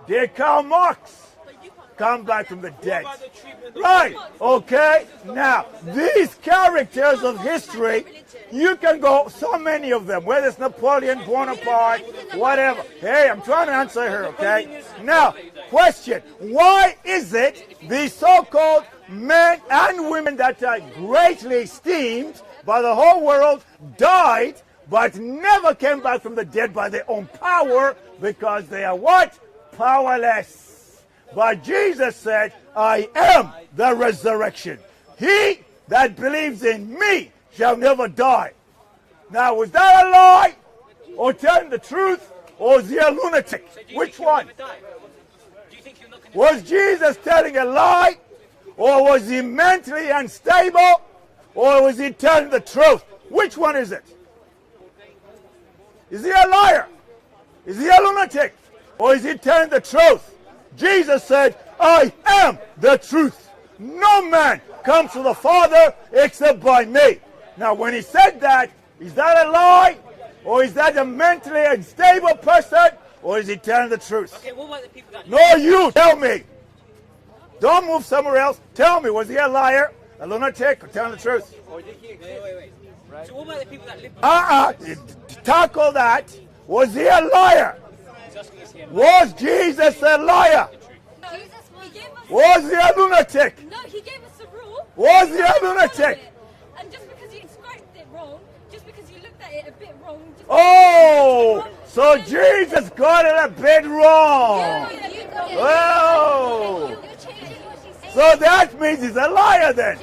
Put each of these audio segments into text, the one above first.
Did Karl Marx come back from the dead? Right, okay. Now, these characters of history, you can go, so many of them, whether it's Napoleon Bonaparte, whatever. Hey, I'm trying to answer her, okay? Now, question, why is it the so-called men and women that are greatly esteemed by the whole world died, but never came back from the dead by their own power, because they are what? Powerless. But Jesus said, I am the resurrection. He that believes in me shall never die. Now, was that a lie? Or telling the truth? Or is he a lunatic? Which one? Was Jesus telling a lie? Or was he mentally unstable? Or was he telling the truth? Which one is it? Is he a liar? Is he a lunatic? Or is he telling the truth? Jesus said, I am the truth. No man comes to the Father except by me. Now, when he said that, is that a lie? Or is that a mentally unstable person? Or is he telling the truth? Okay, what about the people that... No, you tell me. Don't move somewhere else. Tell me, was he a liar, a lunatic, or telling the truth? Wait. Right. So what about the people that live... Tackle that. Was he a liar? Was Jesus a liar? Was he a lunatic? No, he gave us a rule. Was he a lunatic? And just because you described it wrong, just because you looked at it a bit wrong... Oh, so Jesus got it a bit wrong. Oh. So that means he's a liar then.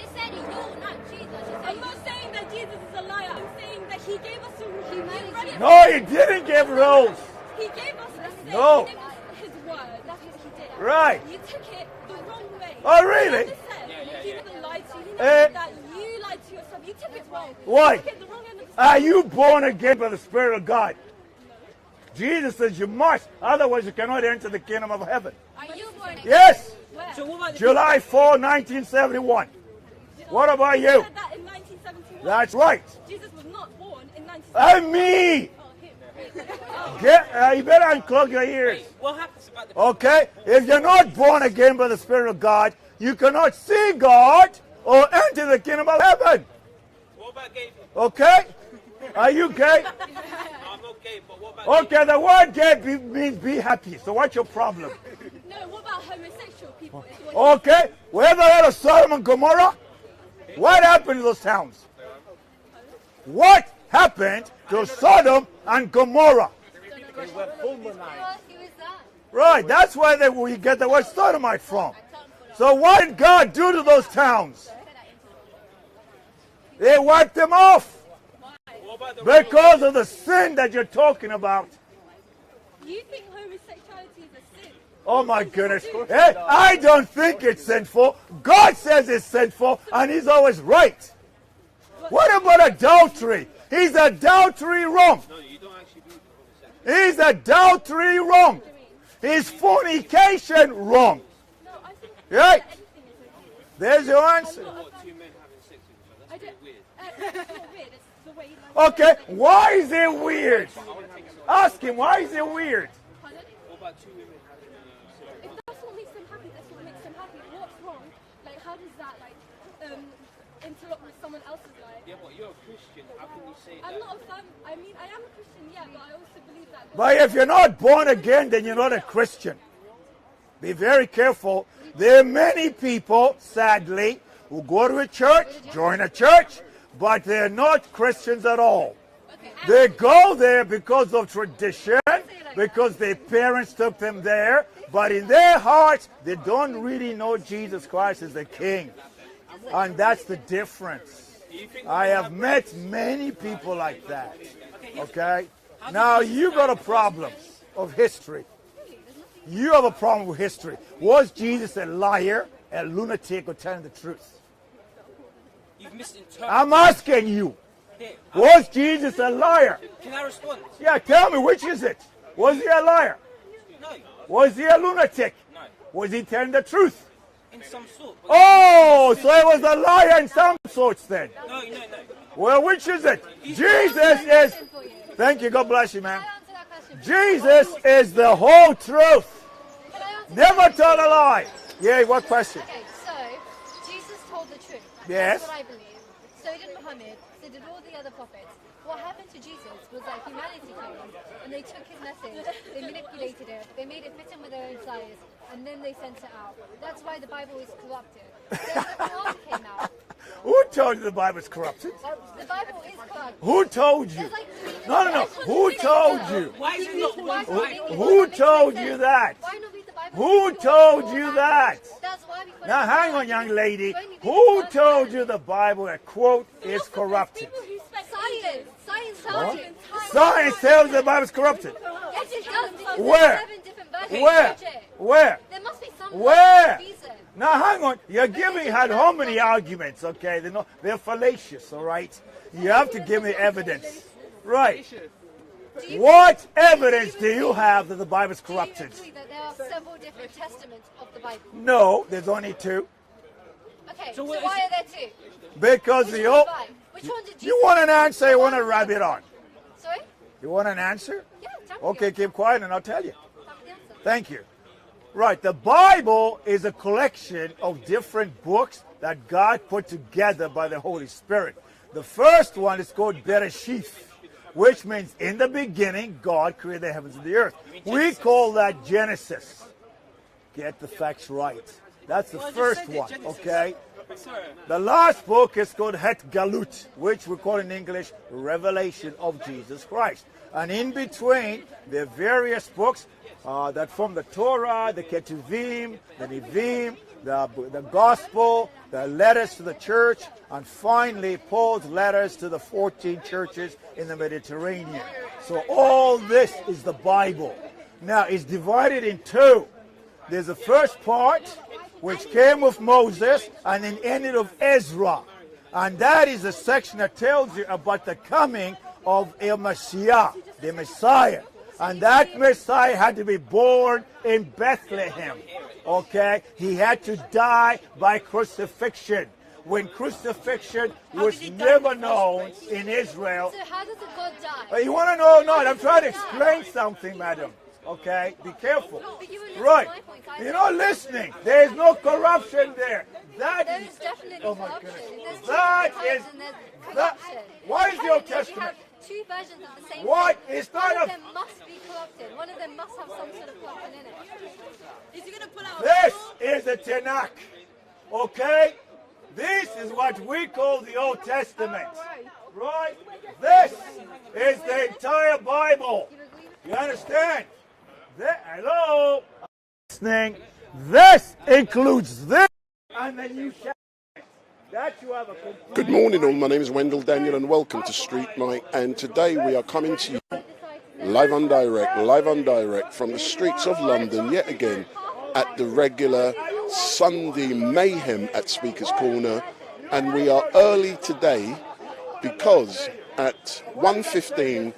I'm not saying that Jesus is a liar. I'm saying that he gave us a rule. No, he didn't give rules. He gave us a No. He gave us his word. That's what he did. Right. You took it the wrong way. Oh, really? He never lied to you. He never did that. You lied to yourself. You took it wrong. Why? You took it the wrong end of the Are you born again by the Spirit of God? Jesus says you must, otherwise you cannot enter the kingdom of heaven. Are you born again? Yes. Where? So what about the July 4, 1971. What about you? You said that in 1971. That's right. Jesus was not born in 1971. And me. You better unclog your ears. What happens about the... Okay? If you're not born again by the Spirit of God, you cannot see God or enter the kingdom of heaven. What about gay people? Okay? Are you gay? I'm not gay, but what about... Okay, the word gay means be happy. So what's your problem? No, what about homosexual people? Okay, whether out of Sodom and Gomorrah, what happened to those towns? What happened to Sodom and Gomorrah? They were fulminized. Right, that's where we get the word sodomite from. So what did God do to those towns? They wiped them off. Because of the sin that you're talking about. You think homosexuality is a sin? Oh my goodness. Hey, I don't think it's sinful. God says it's sinful, and he's always right. What about adultery? Is adultery wrong? No, you don't actually believe Is adultery wrong? Is fornication wrong? No, I think Right? anything is There's your answer. what two men having sex with each other. That's a bit weird. it's not weird. It's the way you like Okay, why is it weird? Ask him, why is it weird? Pardon? What about two women having sex? If that's what makes them happy, that's what makes them happy. What's wrong? Like, how does that, interlock with someone else's life? Yeah, but you're a Christian. How can you say I'm that? not a fan. I mean, I am a Christian, yeah, but I also believe that. But if you're not born again, then you're not a Christian. Be very careful. There are many people, sadly, who go to a church, join a church, but they're not Christians at all. They go there because of tradition, because their parents took them there, but in their hearts, they don't really know Jesus Christ as the King. And that's the difference. I have met many people like that. Okay? Now, you got a problem of history. You have a problem with history. Was Jesus a liar, a lunatic, or telling the truth? You've misinterpreted. I'm asking you. Here, Was Jesus a liar? can I respond? Yeah, tell me, which is it? Was he a liar? No. Was he a lunatic? No. Was he telling the truth? In some sort. But Oh, so he was a liar in some sorts then. No. Well, which is it? Jesus is... Thank you, God bless you, man. Jesus is the whole truth. Never tell a lie. Yeah, what question? Okay, so Jesus told the truth. Yes. That's what I believe. So did Muhammad. So did all the other prophets. What happened to Jesus was that humanity came and they took his message, they manipulated it, they made it fit in with their own desires, and then they sent it out. That's why the Bible is corrupted. Then the Quran came out. Who told you the Bible is corrupted? The Bible is corrupted. Who told you? There's like No. Who told you? Why is it not one? Who told you that? Why not read the Bible? Who told you that? That's why we put Now it hang in on, young the lady. Bible. Who told you the Bible, a quote, is corrupted? Science. Science tells you. Science tells the Bible is corrupted. Yes, it does. Where? 7 different versions. Where? Watch it. Where? There must be some Where? reason. Now hang on. You're giving had how many arguments, okay? They're fallacious, all right? You have to give me evidence. Right. What evidence do you have that the Bible is corrupted? Do you agree that there are several different testaments of the Bible? No, there's only 2. Okay, So so what why is are there 2? Because Which the one's old... right? Which one did You want an answer, you want to rub it on? Sorry? You want an answer? Yeah, tell me Okay, the keep quiet and I'll tell you. answer. Thank you. Right, the Bible is a collection of different books that God put together by the Holy Spirit. The first one is called Bereshith, which means in the beginning, God created the heavens and the earth. We call that Genesis. Get the facts right. That's the first one, okay? The last book is called Het Galut, which we call in English Revelation of Jesus Christ. And in between, there are various books that form the Torah, the Ketuvim, the Nevi'im, the Gospel, the letters to the church, and finally Paul's letters to the 14 churches in the Mediterranean. So all this is the Bible. Now, it's divided in 2. There's the first part, which came with Moses and then ended with Ezra. And that is the section that tells you about the coming of a Messiah, the Messiah. And that Messiah had to be born in Bethlehem. Okay? He had to die by crucifixion. When crucifixion was never known in Israel. So how does a God die? You want to know or not? I'm trying to explain something, madam. Okay? Be careful. But you wouldn't Right. listen to my point. You're not listening. There is no corruption there. There That is definitely Oh my corruption. goodness. There's two That different is- types and there's that- corruption. what is the Old Technically, Testament? You have 2 versions of the same What? thing. It's One not of a- them must be corrupted. One of them must have some sort of corruption in it. Is he going to pull out This is the Tanakh. Okay? This is what we call the Old Testament. Right? This is the entire Bible. You understand? Hello? Listening. This includes this and the New Testament. That you have a complete... Good morning all, my name is Wendell Daniel and welcome to StreetMic, and today we are coming to you live on direct from the streets of London yet again at the regular Sunday mayhem at Speaker's Corner, and we are early today because at 1:15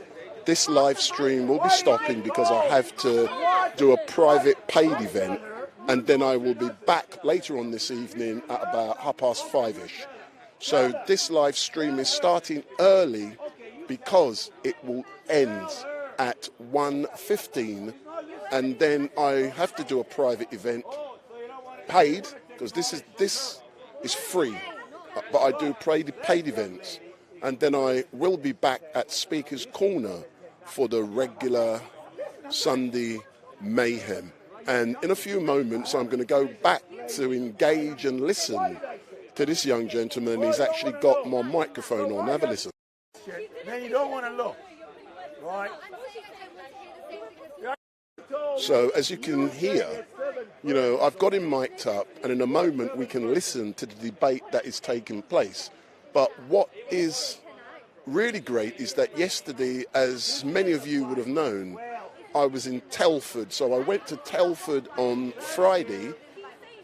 this live stream will be stopping because I have to do a private paid event, and then I will be back later on this evening at about 5:30ish. So this live stream is starting early because it will end at 1:15, and then I have to do a private event, paid, because this is free, but I do paid events, and then I will be back at Speaker's Corner for the regular Sunday mayhem. And in a few moments, I'm going to go back to engage and listen to this young gentleman. He's actually got my microphone on. Have a listen. Then you don't want to look. Right? So as you can hear, you know, I've got him mic'd up, and in a moment we can listen to the debate that is taking place. But what is really great is that yesterday, as many of you would have known, I was in Telford. So I went to Telford on Friday,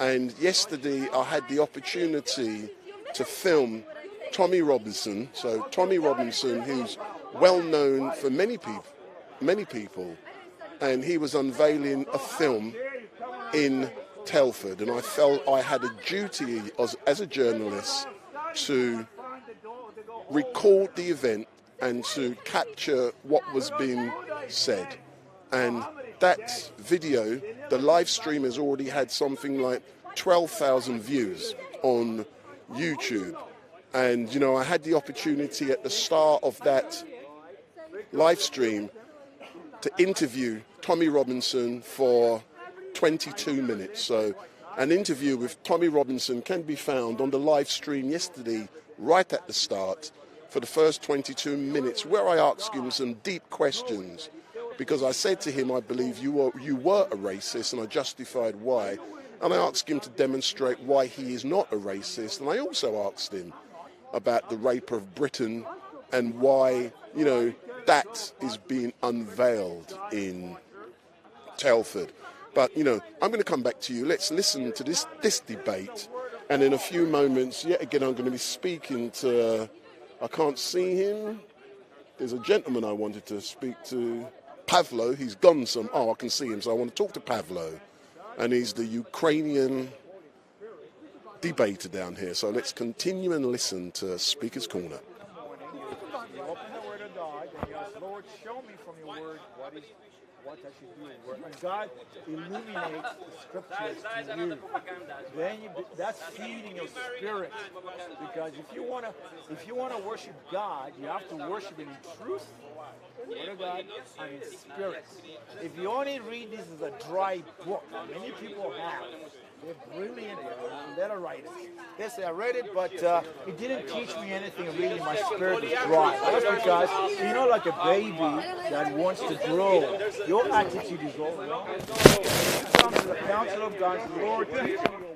and yesterday I had the opportunity to film Tommy Robinson. So Tommy Robinson, who's well known for many people, and he was unveiling a film in Telford, and I felt I had a duty as a journalist to record the event and to capture what was being said. And that video, the live stream has already had something like 12,000 views on YouTube. And, you know, I had the opportunity at the start of that live stream to interview Tommy Robinson for 22 minutes. So an interview with Tommy Robinson can be found on the live stream yesterday, right at the start, for the first 22 minutes, where I asked him some deep questions, because I said to him, I believe you were a racist, and I justified why. And I asked him to demonstrate why he is not a racist. And I also asked him about the rape of Britain and why, you know, that is being unveiled in Telford. But, you know, I'm going to come back to you. Let's listen to this debate. And in a few moments, yet again, I'm going to be speaking to, I can't see him. There's a gentleman I wanted to speak to, Pavlo. He's gone some, I can see him. So I want to talk to Pavlo. And he's the Ukrainian debater down here. So let's continue and listen to Speaker's Corner. You open the Word of God and you ask, Lord, show me from your Word what I should do. And God illuminates the Scriptures to you. Then that's feeding your spirit. Because if you want to worship God, you have to worship Him in truth, the Word of God, and in spirit. If you only read this as a dry book, many people have. They're brilliant letter writers. They say, I read it, but it didn't teach me anything really. My spirit was dry. That's because, you know, like a baby that wants to grow, your attitude is all wrong. When you come to the counsel of God, Lord, teach me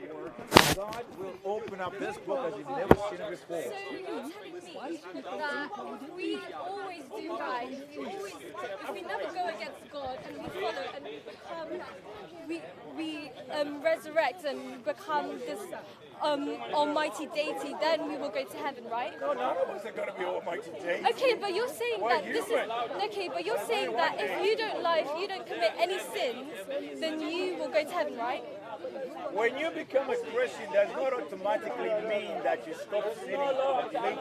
your word. God will open up this book as you've never seen it before. So you're telling me that we always do right, if we never go against God and we follow and we resurrect and become this almighty deity, then we will go to heaven, right? No, none of us are going to be almighty deity. Okay, but you're saying that this is okay. But you're saying that if you don't lie, if you don't commit any sins, then you will go to heaven, right? When you become a Christian, does not automatically mean that you stop sinning completely.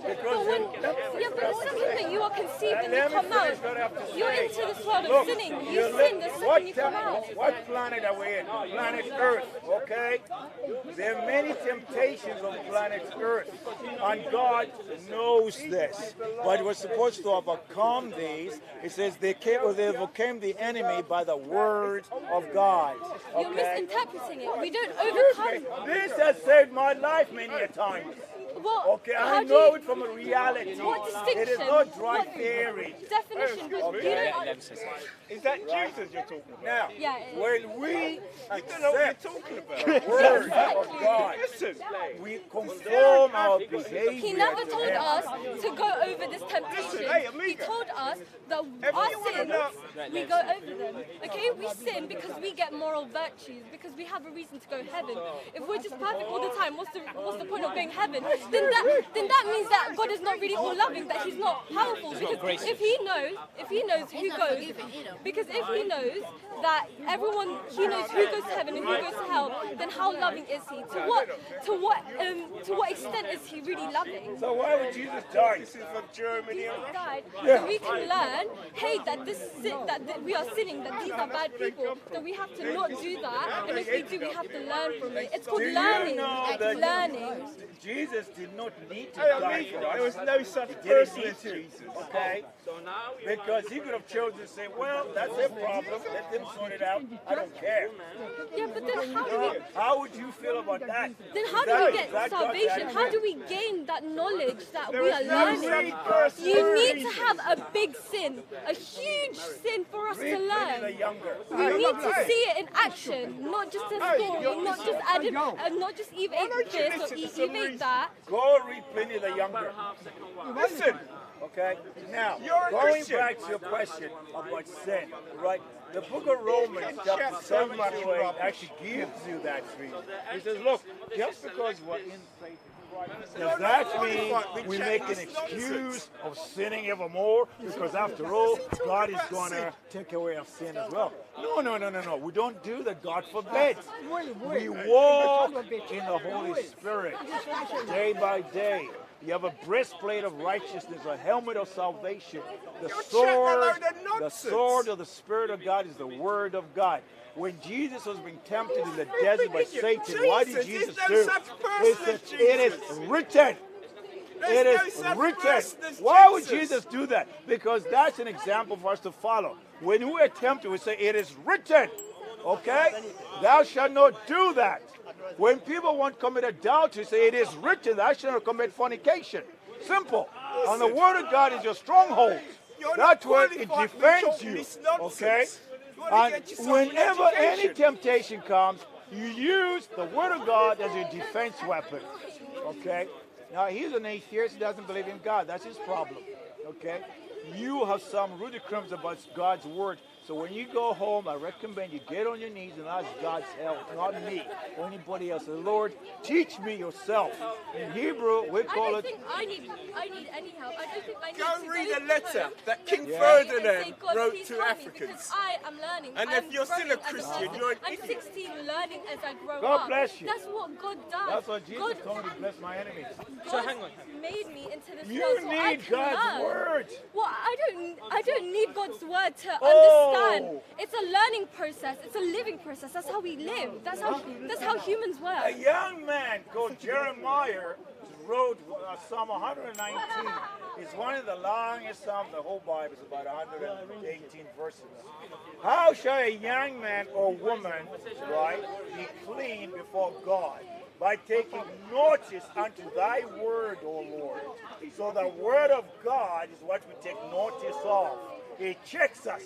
Because but the second that you are conceived and you come out, you're into this world of sinning. You sin the second you come out. What planet are we in? Planet Earth, okay? There are many temptations on planet Earth, and God knows this. But we're supposed to overcome these. It says they overcame the enemy by the word of God. Okay? You're misinterpreting it. We don't overcome. This has saved my life many a time. What? Okay, I know it from a reality. What distinction? It is not dry theory. Definition, but you don't. Is that Jesus you're talking about? Now, Yeah, when we accept the word of God, we conform our behavior. He never told us to go over this temptation. He told us that our sins, we go over them. Okay, we sin because we get moral virtues, because we have a reason to go heaven. If we're just perfect all the time, what's the point of going heaven? Then that means that God is not really all loving, that He's not powerful. Because if He knows who goes, because if He knows that He knows who goes to heaven and who goes to hell, then how loving is He? To what extent is He really loving? So why would Jesus die? This is from Germany. Jesus died so we can learn, hey, that we are sinning, that these are bad people, that we have to not do that, and if we do, we have to learn from it. It's called learning. Learning. Jesus did not need to die for us. There was no such person as Jesus. Okay? Because He could have chosen to say, well, that's their problem. Let them sort it out. I don't care. Yeah, but then how would you feel about that? Then how do we get salvation? How do we gain that knowledge that we are learning? You need to have a big sin, a huge sin for us to learn. We need to see it in action, not just a story, not just evade this or evade that. Go read Pliny the Younger. Listen. Okay, now, going back to your question about sin, right? The book of Romans, chapter 7 to 8, actually gives you that reason. He says, look, just because we're in faith in Christ, does that mean we make an excuse of sinning evermore? Because after all, God is going to take away our sin as well. No. We don't do that, God forbid. We walk in the Holy Spirit day by day. You have a breastplate of righteousness, a helmet of salvation. The sword of the Spirit of God is the Word of God. When Jesus was being tempted in the desert by Satan, what did Jesus do? He said, it is written. It is written. Why would Jesus do that? Because that's an example for us to follow. When we are tempted, we say, it is written. Okay? Thou shalt not do that. When people want to commit adultery, say, it is written, thou shalt not commit fornication. Simple. And the Word of God is your stronghold. That's where it defends you. Okay? And whenever any temptation comes, you use the Word of God as your defense weapon. Okay? Now, he's an atheist. He doesn't believe in God. That's his problem. Okay? You have some ridiculums about God's Word. So when you go home, I recommend you get on your knees and ask God's help, not me or anybody else. The Lord, teach me yourself. In Hebrew, we call it... I need any help. I don't think I need Go to read go a letter to that King and Ferdinand say, God, wrote please to help me, Africans. because I am learning. And if you're still a Christian, you're an I'm idiot. 16 learning as I grow up. God bless you. That's what God does. That's what Jesus God told me to bless my enemies. God made me into this You world so I need can God's learn. Word. Well, I don't need God's word to Oh. understand. It's a learning process. It's a living process. That's how we live. That's how humans A work. young man called Jeremiah wrote Psalm 119. It's one of the longest psalms of the whole Bible. It's about 118 verses. How shall a young man or woman, right, be clean before God? By taking notice unto thy word, O Lord. So the word of God is what we take notice of. It checks us.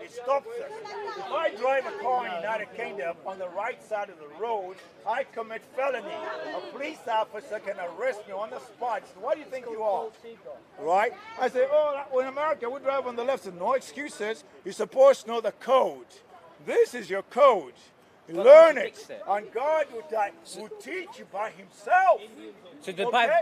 It stops us. If I drive a car in the United Kingdom on the right side of the road, I commit felony. A police officer can arrest me on the spot. So what do you think you are? Right? I say, oh, in America, we drive on the left. So no excuses. You're supposed to know the code. This is your code. Learn it. And God will teach you by himself. So the Bible,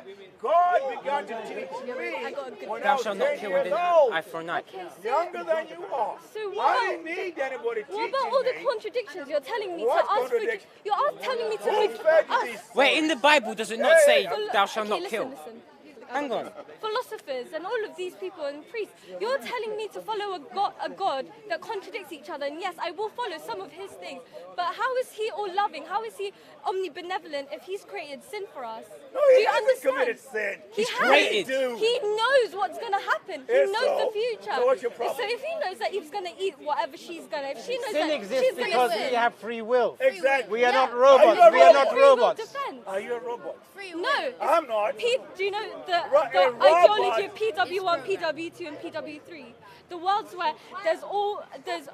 God began to teach me when I thou was shalt not 10 kill years with an old. eye for an eye. Younger than you are. So I didn't need anybody teaching what about all the me. contradictions? You're telling me What to ask for... contradiction? You're telling me to Who fed you these Wait, in the Bible, does it not say, thou shalt not kill? Listen. Hang on. Philosophers and all of these people and priests, you're telling me to follow a God that contradicts each other. And yes, I will follow some of his things. But how is he all loving? How is he omnibenevolent if he's created sin for us? No, Do he you hasn't understand? committed sin. He created. has. He knows what's going to happen. He Yes, knows so? the future. So what's your problem? So if he knows that he's going to eat whatever she's going to, if she knows Sin that exists she's going because to sin, we have free will. Exactly. We are not Are robots. you a We are not free will robots. defense. Are you a robot? No. I'm not. Do you know the A ideology of robot. PW1, PW2, and PW3? The worlds where there's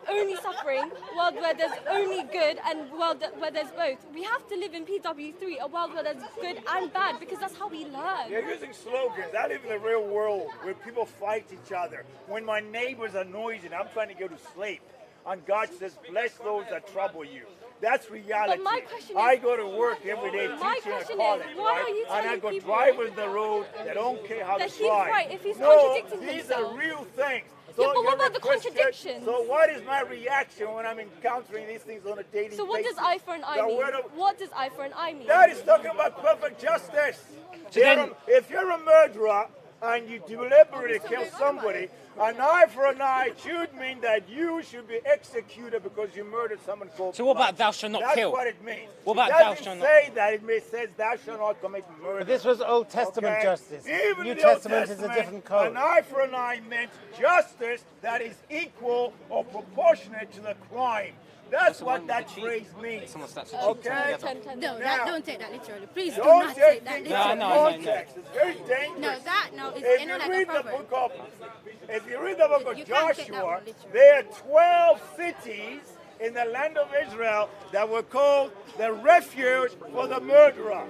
only suffering, world where there's only good, and world where there's both. We have to live in PW3, a world where there's good and bad, because that's how we learn. You're using slogans. I live in the real world where people fight each other. When my neighbors are noisy and I'm trying to go to sleep, and God says, bless those that trouble you. That's reality. But my question I is- go to work every day My teaching question at college, is, why right? are you And I telling got people drivers on the road that don't care how that to he's drive. right if he's No, contradicting these himself? are real things. Yeah, but what you're about a the Christian. contradictions? So what is my reaction when I'm encountering these things on a daily basis? So what does eye for an eye The mean? word of- What does eye for an eye mean? That is talking about perfect justice. If you're a murderer and you deliberately kill somebody, an eye for an eye should mean that you should be executed because you murdered someone called. So what about thou shalt not kill? That's what it means. What about it thou doesn't shalt not- say that. It says thou shalt not commit murder. But this was Old Testament Okay? justice. Even New the Old Testament is a different An code. eye for an eye meant justice that is equal or proportionate to the crime. That's what that phrase means. Someone starts Okay? No, Now- don't take that literally. Please do Don't not take take that things literally. into No, no, no. context. It's very dangerous. No, that no, it's If you know you like a read the proverb. book of, if you read the book of You can't take that Joshua, one literally. there are 12 cities in the land of Israel that were called the refuge for the murderer.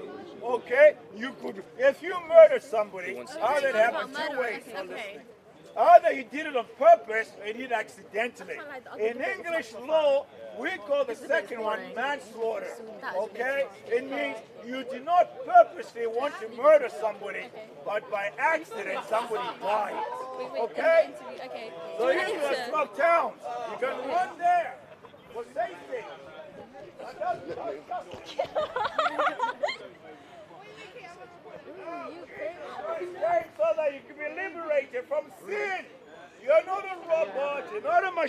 Okay, you could, if you murder somebody, either it happens two ways. Either you did it on purpose or you did it accidentally. In English law, we call the second one manslaughter. Okay? It means you did not purposely want to murder somebody, but by accident somebody died. Okay? Okay. So here you have 12 towns. You can run there for safety.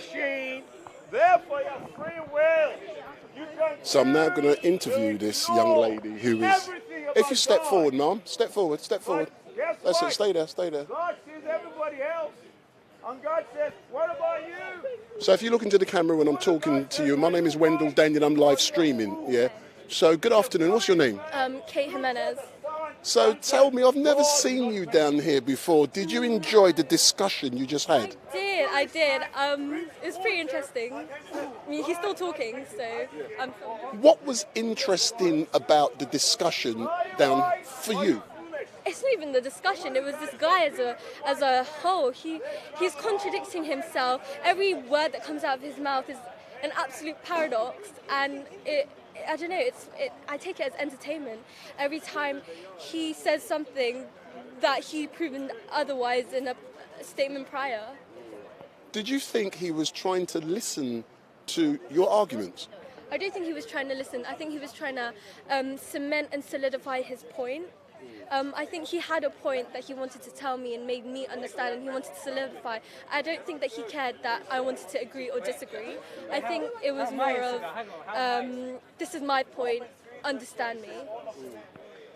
machine. Therefore, your free will. You can So I'm now going to interview this young lady who is... If you step forward, ma'am, step forward, step forward. That's it, stay there, stay there. God sees everybody else. And God says, what about you? So if you look into the camera when I'm talking to you, my name is Wendell Daniel, I'm live streaming, yeah? So good afternoon, what's your name? Kate Jimenez. So tell me, I've never seen you down here before. Did you enjoy the discussion you just had? I did. It was pretty interesting. I mean, he's still talking, so I'm... What was interesting about the discussion down for you? It's not even the discussion. It was this guy as a whole. He's contradicting himself. Every word that comes out of his mouth is an absolute paradox, and I don't know. I take it as entertainment. Every time he says something that he proven otherwise in a statement prior. Did you think he was trying to listen to your arguments? I don't think he was trying to listen. I think he was trying to cement and solidify his point. I think he had a point that he wanted to tell me and made me understand, and he wanted to solidify. I don't think that he cared that I wanted to agree or disagree. I think it was more of, this is my point, understand me.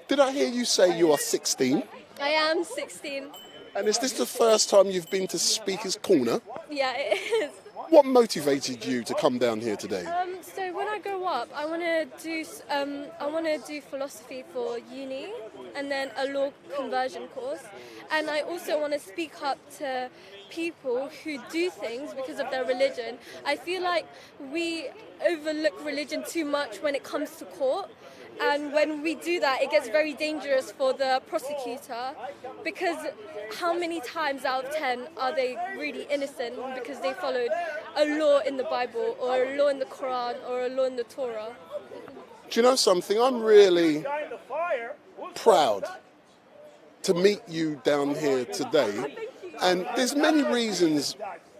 Did I hear you say you are 16? I am 16. And is this the first time you've been to Speaker's Corner? Yeah, it is. What motivated you to come down here today? So when I grow up, I want to do philosophy for uni, and then a law conversion course. And I also want to speak up to people who do things because of their religion. I feel like we overlook religion too much when it comes to court. And when we do that, it gets very dangerous for the prosecutor, because how many times out of 10 are they really innocent because they followed a law in the Bible or a law in the Quran or a law in the Torah? Do you know something? I'm really proud to meet you down here today. And there's many reasons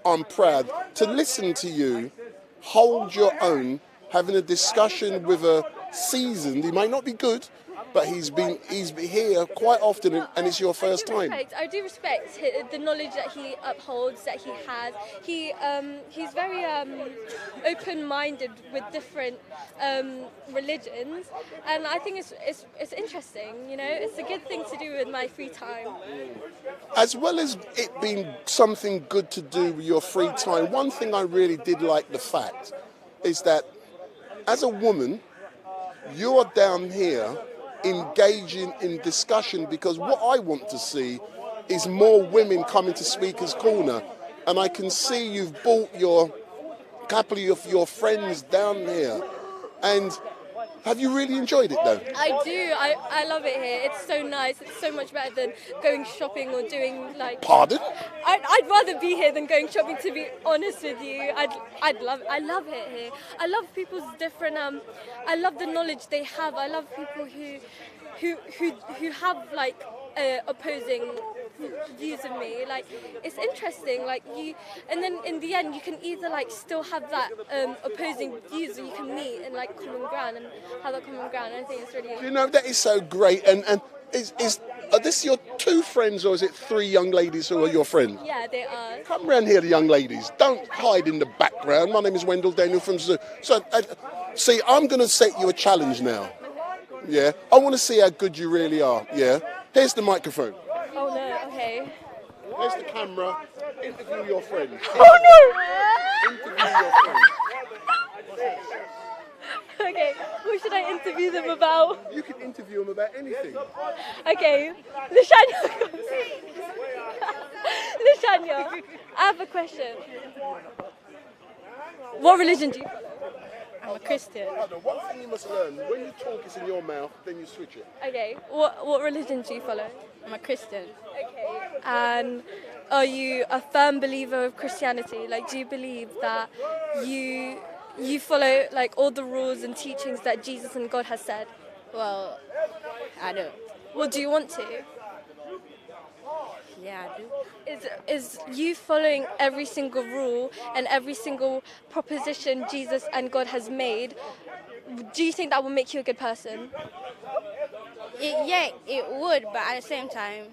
I'm proud to listen to you hold your own, having a discussion with a seasoned, he might not be good, but he's been here quite often, and it's your first time. I do respect the knowledge that he upholds, that he has. He's very open-minded with different religions, and I think it's interesting. You know, it's a good thing to do with my free time. As well as it being something good to do with your free time, one thing I really did like the fact is that as a woman, you are down here engaging in discussion, because what I want to see is more women coming to Speaker's Corner. And I can see you've brought a couple of your friends down here. And have you really enjoyed it though? I do. I love it here. It's so nice. It's so much better than going shopping or doing like... Pardon? I'd rather be here than going shopping, to be honest with you. I love it here. I love people's different... I love the knowledge they have. I love people who have like opposing views of me. Like, it's interesting. Like, and then in the end you can either like still have that opposing views, or you can meet in like common ground and have that common ground. And I think it's really... You know, that is so great. And are this your two friends, or is it three young ladies who are your friends? Yeah, they are. Come round here, the young ladies. Don't hide in the background. My name is Wendell Daniel from Zoo. So, see, I'm going to set you a challenge now. Yeah? I want to see how good you really are. Yeah? Here's the microphone. Oh no, okay. Here's the camera. Interview your friends. Oh no! Interview your friends. Okay, who should I interview them about? You can interview them about anything. Okay, Lashanya. Lashanya, I have a question. What religion do you follow? I'm a Christian. One thing you must learn, when you talk it's in your mouth, then you switch it. Okay, what religion do you follow? I'm a Christian. Okay, and are you a firm believer of Christianity? Like, do you believe that you follow like all the rules and teachings that Jesus and God has said? Well, I do. Well, do you want to? Yeah, I do. Is you following every single rule and every single proposition Jesus and God has made, do you think that will make you a good person? Yeah, it would, but at the same time,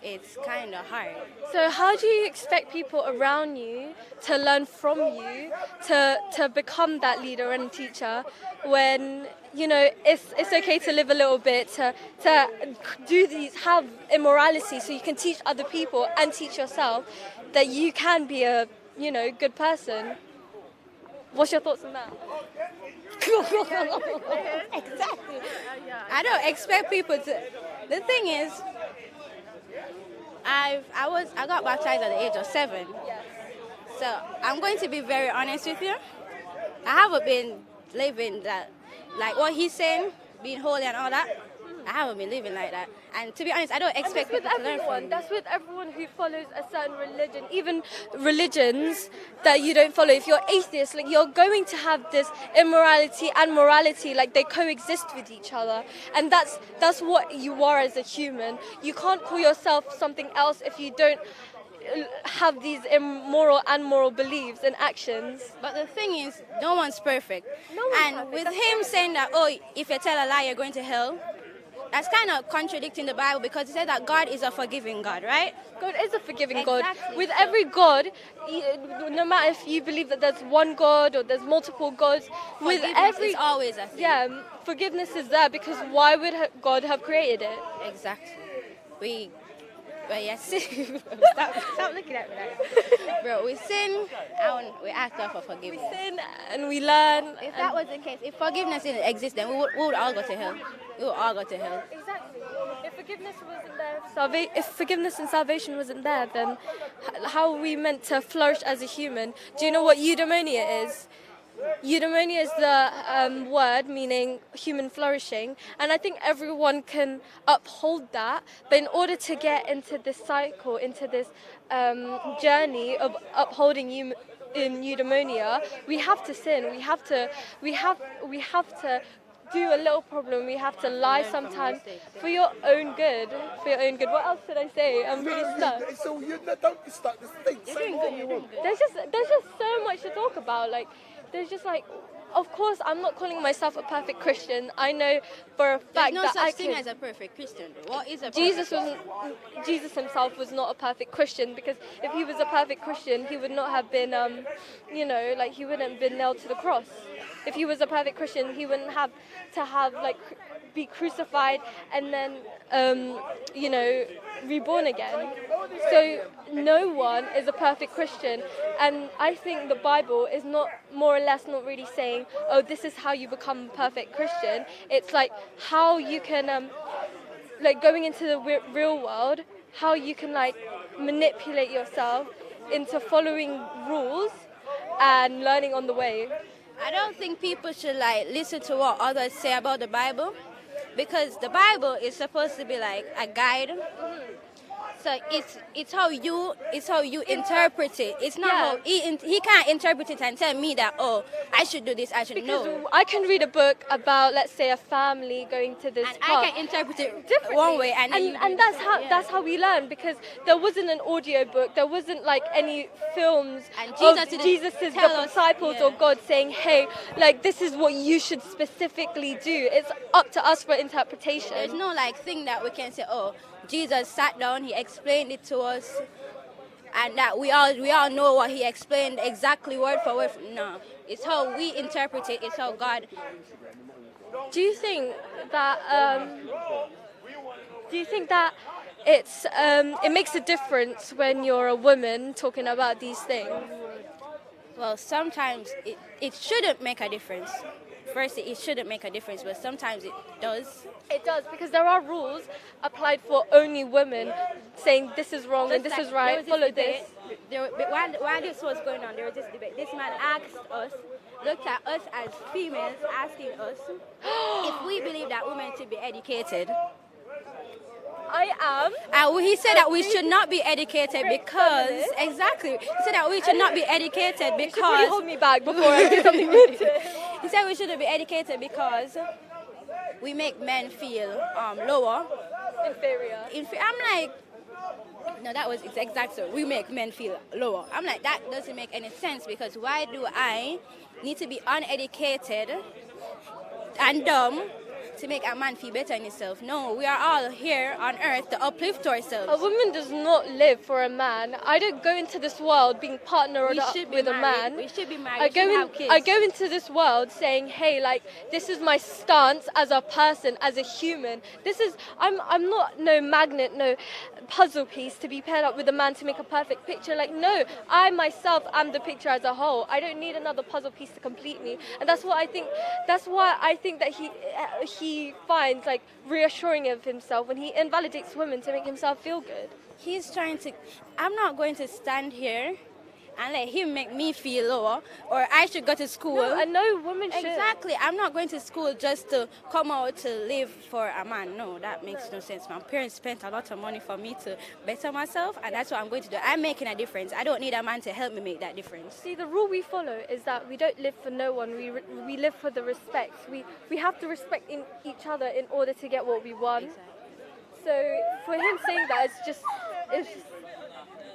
it's kind of hard. So how do you expect people around you to learn from you to become that leader and teacher when, you know, it's okay to live a little bit, to do these, have immorality so you can teach other people and teach yourself that you can be a, you know, good person? What's your thoughts on that? Exactly. I don't expect people to. The thing is, I got baptized at the age of 7. Yes. So I'm going to be very honest with you. I haven't been living that, like what he's saying, being holy and all that. I haven't been living like that. And to be honest, I don't expect people to learn from me. That's with everyone who follows a certain religion, even religions that you don't follow. If you're atheist, like, you're going to have this immorality and morality, like they coexist with each other. And that's what you are as a human. You can't call yourself something else if you don't have these immoral and moral beliefs and actions. But the thing is, no one's perfect. No one's and perfect. with That's him saying that, oh, if you tell a lie, you're going to hell, that's kind of contradicting the Bible, because it says that God is a forgiving God, right? God is a forgiving Exactly. God. With every God, no matter if you believe that there's one God or there's multiple gods, with Forgiveness every is always a thing. yeah, forgiveness is there because why would God have created it? Exactly. But yes, stop looking at me like that. Bro, we sin and we ask God for forgiveness. We sin and we learn. If that was the case, if forgiveness didn't exist, then we would all go to hell. We would all go to hell. Exactly. If forgiveness wasn't there, if forgiveness and salvation wasn't there, then how are we meant to flourish as a human? Do you know what eudaimonia is? Eudaimonia is the word meaning human flourishing, and I think everyone can uphold that. But in order to get into this cycle, into this journey of upholding in eudaimonia, we have to sin. We have to do a little problem. We have to lie sometimes for your own good. For your own good. What else did I say? I'm really stuck. So you don't start to think. There's just so much to talk about. Like, there's just like, of course, I'm not calling myself a perfect Christian. I know for a fact There's no that such I thing could. as a perfect Christian. What is a perfect Jesus himself was not a perfect Christian, because if he was a perfect Christian, he would not have been, he wouldn't have been nailed to the cross. If he was a perfect Christian, he wouldn't have to be crucified and then, reborn again. So no one is a perfect Christian, and I think the Bible is not really saying, oh, this is how you become a perfect Christian. It's like how you can, going into the real world, how you can manipulate yourself into following rules and learning on the way. I don't think people should listen to what others say about the Bible, because the Bible is supposed to be like a guide. So it's how you interpret it. It's not how he can't interpret it and tell me that, oh, I should do this, I should know. Because I can read a book about, let's say, a family going to this And park. I can interpret it Differently. one way, and that's how we learn, because there wasn't an audio book, there wasn't any films And of Jesus the tell us, disciples or God saying, hey, this is what you should specifically do. It's up to us for interpretation. There's no thing that we can say, oh, Jesus sat down, he explained it to us, and that we all know what he explained exactly word for word. No, it's how we interpret it. It's how God. Do you think that it makes a difference when you're a woman talking about these things? Well, sometimes it shouldn't make a difference. Firstly, it shouldn't make a difference, but sometimes it does. It does, because there are rules applied for only women, saying this is wrong and this is right, follow this. While this was going on, there was this debate. This man looked at us as females, asking us if we believe that women should be educated. I am. And he said that we should not be educated because... Exactly. He said that we should not be educated because... You should really hold me back before I do something rude to it. He said we shouldn't be educated because we make men feel lower. Inferior. I'm like... No, that was exactly so. We make men feel lower. I'm like, that doesn't make any sense, because why do I need to be uneducated and dumb to make a man feel better in himself. No, we are all here on earth to uplift ourselves. A woman does not live for a man. I don't go into this world being partnered up with a man. We should be married. I go into this world saying, hey, like, this is my stance as a person, as a human. I'm not no magnet, no puzzle piece to be paired up with a man to make a perfect picture. Like, no, I myself am the picture as a whole. I don't need another puzzle piece to complete me. And that's what I think. That's why I think that he finds like reassuring of himself when he invalidates women to make himself feel good. He's trying to. I'm not going to stand here and let him make me feel lower, or I should go to school. No, and no woman should. Exactly. I'm not going to school just to come out to live for a man. No, that makes no sense. My parents spent a lot of money for me to better myself, and that's what I'm going to do. I'm making a difference. I don't need a man to help me make that difference. See, the rule we follow is that we don't live for no one. We live for the respect. We have to respect each other in order to get what we want. Exactly. So for him saying that, it's just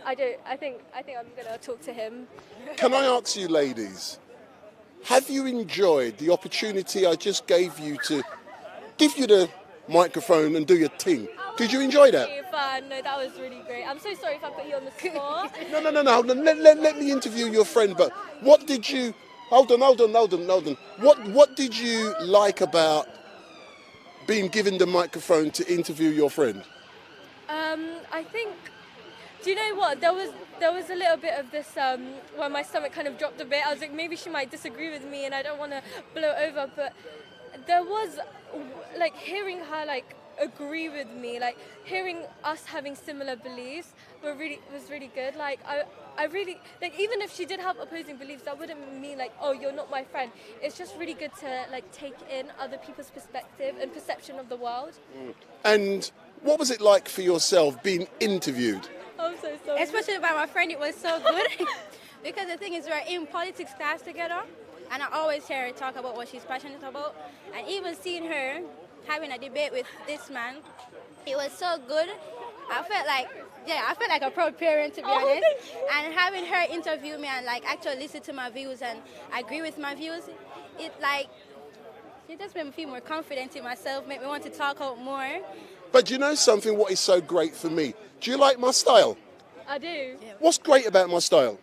I think I'm gonna talk to him. Can I ask you, ladies, have you enjoyed the opportunity I just gave you to give you the microphone and do your thing? Did you enjoy that? No, that was really great. I'm so sorry if I put you on the spot. No. Let me interview your friend. But what did you? Hold on. What did you like about being given the microphone to interview your friend? I think. Do you know what? There was a little bit of this where my stomach kind of dropped a bit. I was like, maybe she might disagree with me, and I don't want to blow over. But there was like hearing her like agree with me, like hearing us having similar beliefs was really good. Like I really like, even if she did have opposing beliefs, that wouldn't mean like, oh, you're not my friend. It's just really good to like take in other people's perspective and perception of the world. And what was it like for yourself being interviewed? I'm so sorry. Especially by my friend, it was so good. Because the thing is, we're in politics class together, and I always hear her talk about what she's passionate about. And even seeing her having a debate with this man, it was so good. I felt like a proud parent, to be honest. And having her interview me and like actually listen to my views and agree with my views, it just made me feel more confident in myself, made me want to talk out more. But you know something, what is so great for me? Do you like my style? I do. What's great about my style?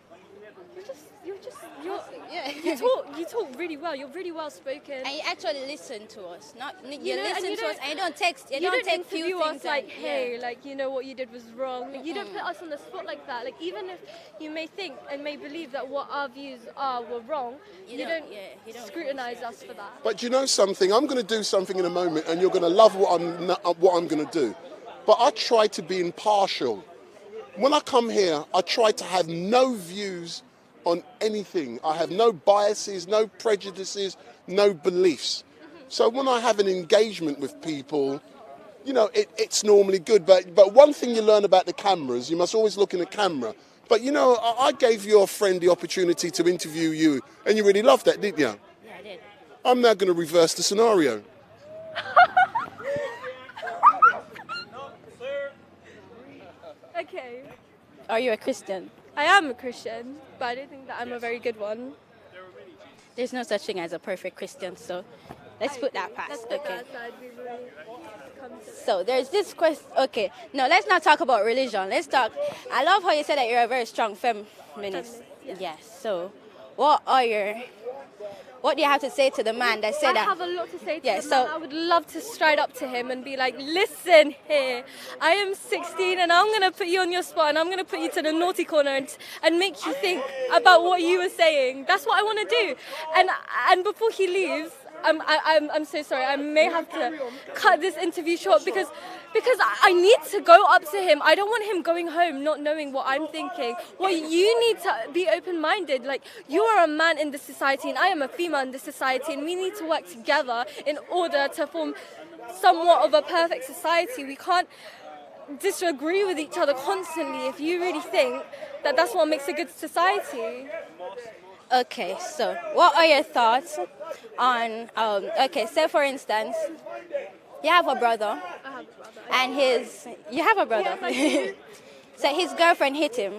You talk really well. You're really well spoken. And you actually listen to us. You know, listen to us and you don't text. You don't take interview few us things like, hey, like, you know what you did was wrong. Like, you don't put us on the spot like that. Like, even if you may think and may believe that what our views were wrong, you don't scrutinize us for that. But you know something? I'm going to do something in a moment, and you're going to love what I'm going to do. But I try to be impartial. When I come here, I try to have no views on anything. I have no biases, no prejudices, no beliefs. So when I have an engagement with people, you know, it's normally good. But one thing you learn about the cameras, you must always look in the camera. But you know, I gave your friend the opportunity to interview you, and you really loved that, didn't you? Yeah, I did. I'm now going to reverse the scenario. Okay. Are you a Christian? I am a Christian, but I don't think that I'm a very good one. There's no such thing as a perfect Christian, so let's put that past. Let's put that aside. We've really come to So there's this question. Okay, no, let's not talk about religion. Let's talk. I love how you said that you're a very strong feminist. Yes. So, what do you have to say to the man that said that? I have a lot to say to the man. I would love to stride up to him and be like, listen here, I am 16 and I'm going to put you on your spot and I'm going to put you to the naughty corner and make you think about what you were saying. That's what I want to do. And before he leaves, I'm so sorry, I may have to cut this interview short because I need to go up to him. I don't want him going home not knowing what I'm thinking. Well, you need to be open-minded. Like, you are a man in this society and I am a female in this society, and we need to work together in order to form somewhat of a perfect society. We can't disagree with each other constantly if you really think that that's what makes a good society. Okay, so what are your thoughts on, say for instance, you have a brother. I have a brother. And you have a brother. Yes, I do. So his girlfriend hit him.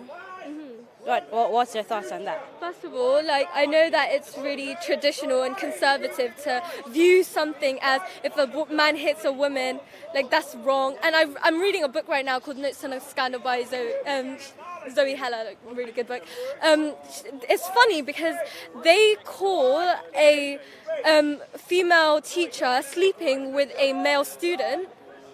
Mm-hmm. What's your thoughts on that? First of all, like, I know that it's really traditional and conservative to view something as if a man hits a woman, like, that's wrong. And I'm reading a book right now called Notes on a Scandal by Zoe Heller, like, really good book. It's funny because they call a female teacher sleeping with a male student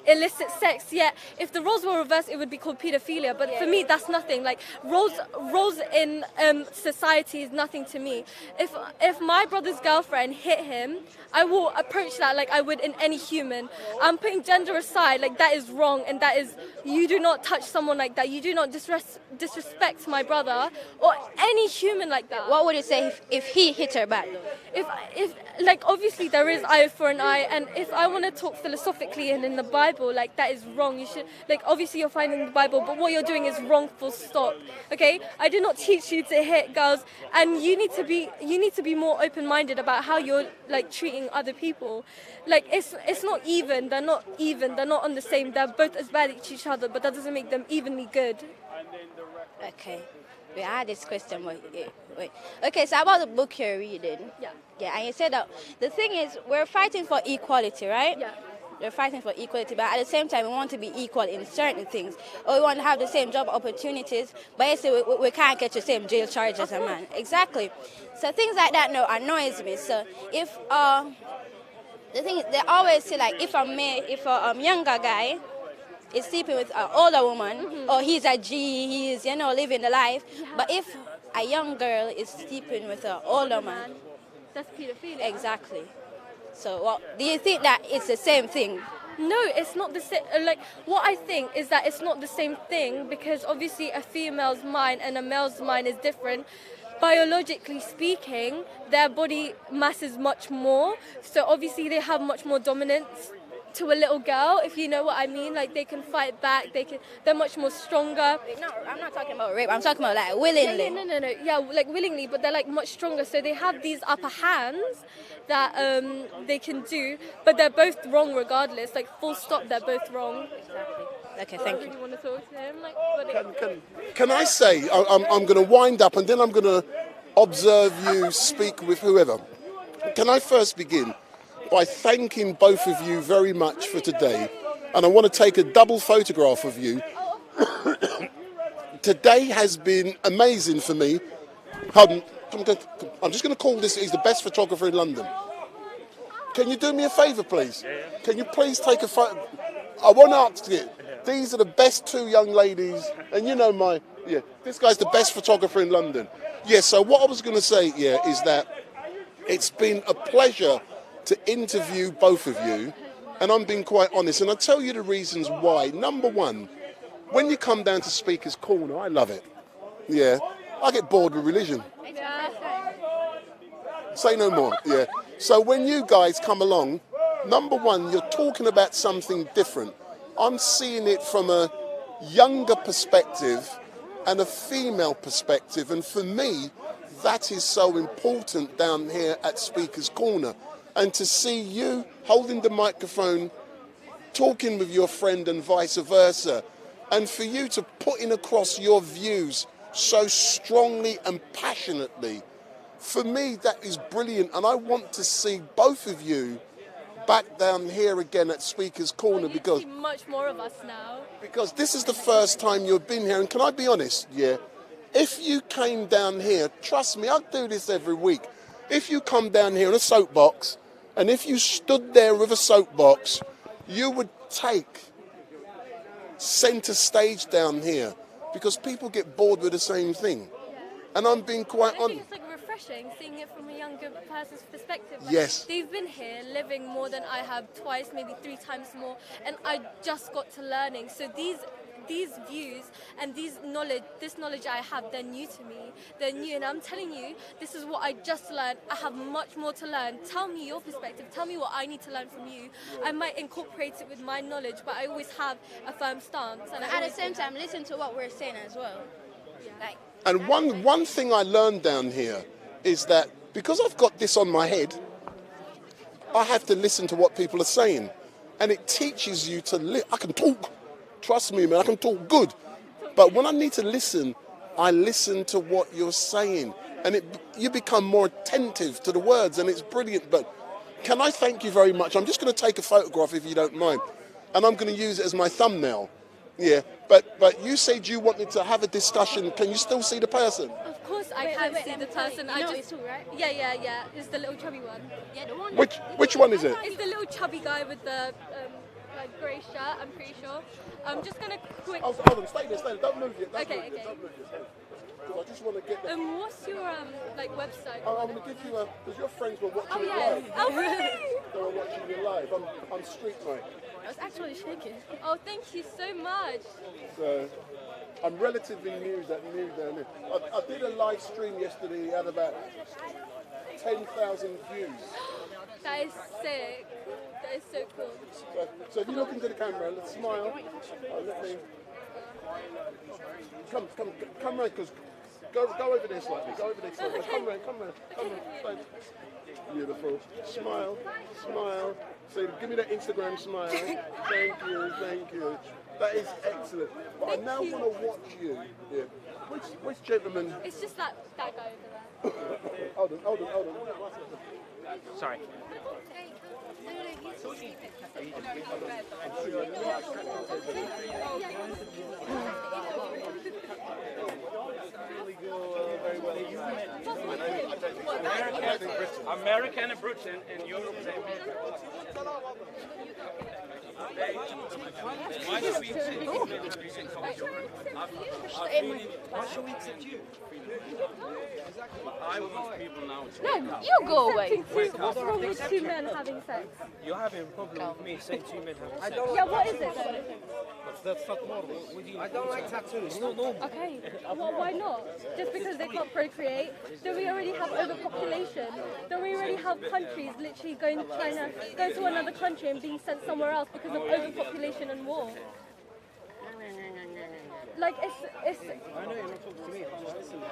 illicit sex, yet if the roles were reversed it would be called pedophilia, but for me that's nothing. Like, roles in society is nothing to me. If my brother's girlfriend hit him, I will approach that like I would in any human. I'm putting gender aside, like, that is wrong, and that is, you do not touch someone like that, you do not disrespect my brother or any human like that. What would you say if he hit her back? If like, obviously there is eye for an eye, and if I want to talk philosophically and in the Bible, like, that is wrong. You should, like, obviously you're finding the Bible, but what you're doing is wrong, full stop. Okay, I did not teach you to hit girls, and you need to be more open-minded about how you're, like, treating other people. Like, it's not even. They're not even. They're not on the same. They're both as bad as each other, but that doesn't make them evenly good. Okay. We had this question. Wait. Okay, so about the book you're reading. Yeah. Yeah, and you said that the thing is, we're fighting for equality, right? Yeah. We're fighting for equality, but at the same time, we want to be equal in certain things. Or we want to have the same job opportunities, but basically we can't get the same jail charge as a man. Exactly. So things like that now annoys me. So if the thing is, they always say, like, if a younger guy is sleeping with an older woman, or he's a G, he's, living the life. Yeah. But if a young girl is sleeping with an older man, that's pedophilia. Exactly. So do you think that it's the same thing? No, it's not the same. Like, what I think is that it's not the same thing, because obviously a female's mind and a male's mind is different. Biologically speaking, their body mass is much more, so obviously they have much more dominance to a little girl, if you know what I mean. Like, they can fight back, they're much more stronger. No, I'm not talking about rape, I'm talking about, like, willingly. No. Yeah, like, willingly, but they're, like, much stronger, so they have these upper hands that they can do, but they're both wrong regardless. Like, full stop, they're both wrong. Exactly. Okay, thank you. I really want to talk to him. Like, Can I say, I'm going to wind up and then I'm going to observe you speak with whoever. Can I first begin by thanking both of you very much for today, and I want to take a double photograph of you. Today has been amazing for me. I'm just going to call this, he's the best photographer in London. Can you do me a favour, please? Can you please take a photo? I want to ask you, these are the best two young ladies, and this guy's the best photographer in London. So what I was going to say, is that it's been a pleasure to interview both of you, and I'm being quite honest, and I'll tell you the reasons why. Number one, when you come down to Speaker's Corner, I love it. I get bored with religion. Say no more. So when you guys come along, number one, you're talking about something different. I'm seeing it from a younger perspective and a female perspective, and for me, that is so important down here at Speaker's Corner. And to see you holding the microphone, talking with your friend and vice versa, and for you to putting across your views so strongly and passionately, for me that is brilliant, and I want to see both of you back down here again at Speaker's Corner, because see much more of us now. Because this is the first time you've been here, and can I be honest, if you came down here, trust me, I do this every week, if you come down here in a soapbox, and if you stood there with a soapbox, you would take centre stage down here, because people get bored with the same thing. And I'm being quite honest. It's like refreshing seeing it from a younger person's perspective. Like, yes. They've been here living more than I have, twice, maybe 3 times more, and I just got to learning. So these views and this knowledge I have, they're new to me. They're new, and I'm telling you, this is what I just learned. I have much more to learn. Tell me your perspective. Tell me what I need to learn from you. I might incorporate it with my knowledge, but I always have a firm stance. And at the same time, listen to what we're saying as well. And one thing I learned down here is that because I've got this on my head, I have to listen to what people are saying. And it teaches you to I can talk. Trust me, man, I can talk good. But when I need to listen I listen to what you're saying, and you become more attentive to the words, and it's brilliant. But can I thank you very much? I'm just going to take a photograph if you don't mind, and I'm going to use it as my thumbnail. Yeah, but you said you wanted to have a discussion. Can you still see the person? Of course I can see the person. I just, right? Yeah. It's the little chubby one. Yeah, the one. Which one is it? It's the little chubby guy with the like grey shirt. I'm pretty sure. I'm just gonna quick. Oh, hold on, stay there. Don't move yet. Okay. Don't move yet. I just want to get the... What's your like website? I'm going to give you because your friends were watching Oh it yeah. live. Oh really? They were watching you live. I'm StreetMic. I was actually shaking. Oh, thank you so much. So I'm relatively new down here. I did a live stream yesterday. It had about 10,000 views. That is sick. That is so cool. So if you look into the camera, let's smile. Let me come round, because go over there slightly. Go over there slightly. Come round. Beautiful. Smile. So give me that Instagram smile. Thank you. That is excellent. But I now want to watch you. Yeah. Which gentleman? It's just that guy over there. Hold on. Sorry. American and Britain and Europe. Why should we accept you? Why should we accept you? I want people now to... No, you go away. What's wrong with two men having sex? You're having a problem with me saying two men having sex. Yeah, what is it then? That's not normal. I don't like tattoos. It's not normal. Okay, well, why not? Just because they can't procreate? Don't we already have overpopulation? Don't we already have countries literally trying to go to another country and being sent somewhere else because of overpopulation and war? Like, it's I know you're not talking to me. I'm just listening.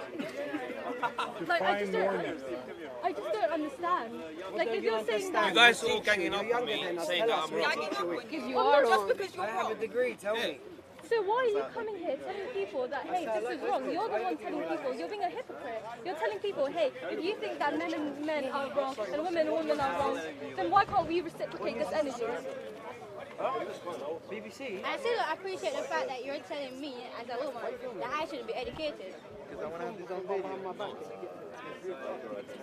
like, I just don't understand. Like, if you're saying that... You guys are all ganging up on me, saying that I'm wrong. Because you are wrong. I have a degree, tell me. So why are you coming here telling people that, hey, this is wrong? You're the one telling people. You're being a hypocrite. You're telling people, hey, if you think that men are wrong and women are wrong, then why can't we reciprocate this energy? BBC? I still appreciate the fact that you're telling me as a woman that I should be educated. Because I want to have this on behind my back.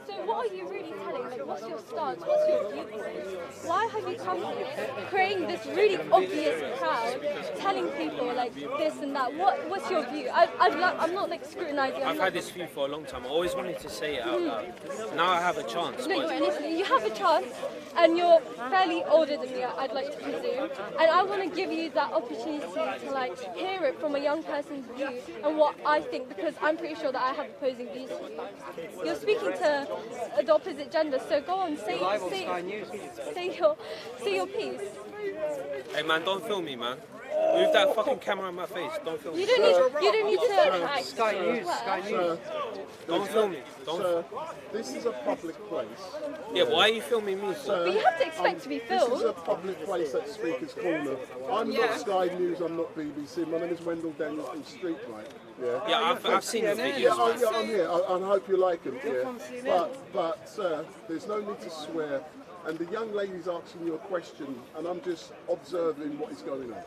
So what are you really telling? Like, what's your stance? What's your viewpoint? Why have you come here creating this really obvious crowd, telling people like this and that? What's your view? I'm not like scrutinizing. I've had this view for a long time. I always wanted to say it out loud. Now I have a chance. No, listen, you have a chance, and you're fairly older than me, I'd like to presume, and I want to give you that opportunity to like hear it from a young person's view and what I think, because I'm pretty sure that I have opposing views to you. You're speaking to the opposite gender, so go on, say your piece. Hey man, don't film me, man. Move that fucking camera in my face. Don't film me. You don't need to. Sky News. Don't film me. Sir, this is a public place. Yeah, why are you filming me, sir? But you have to expect to be This is filmed. a public place at Speaker's Corner. I'm not Sky News, I'm not BBC. My name is Wendell Daniels from StreetMic. Yeah, I've seen the videos. Yeah, I'm here. I hope you like them. Yeah. But sir, there's no need to swear. And the young lady's asking you a question, and I'm just observing what is going on.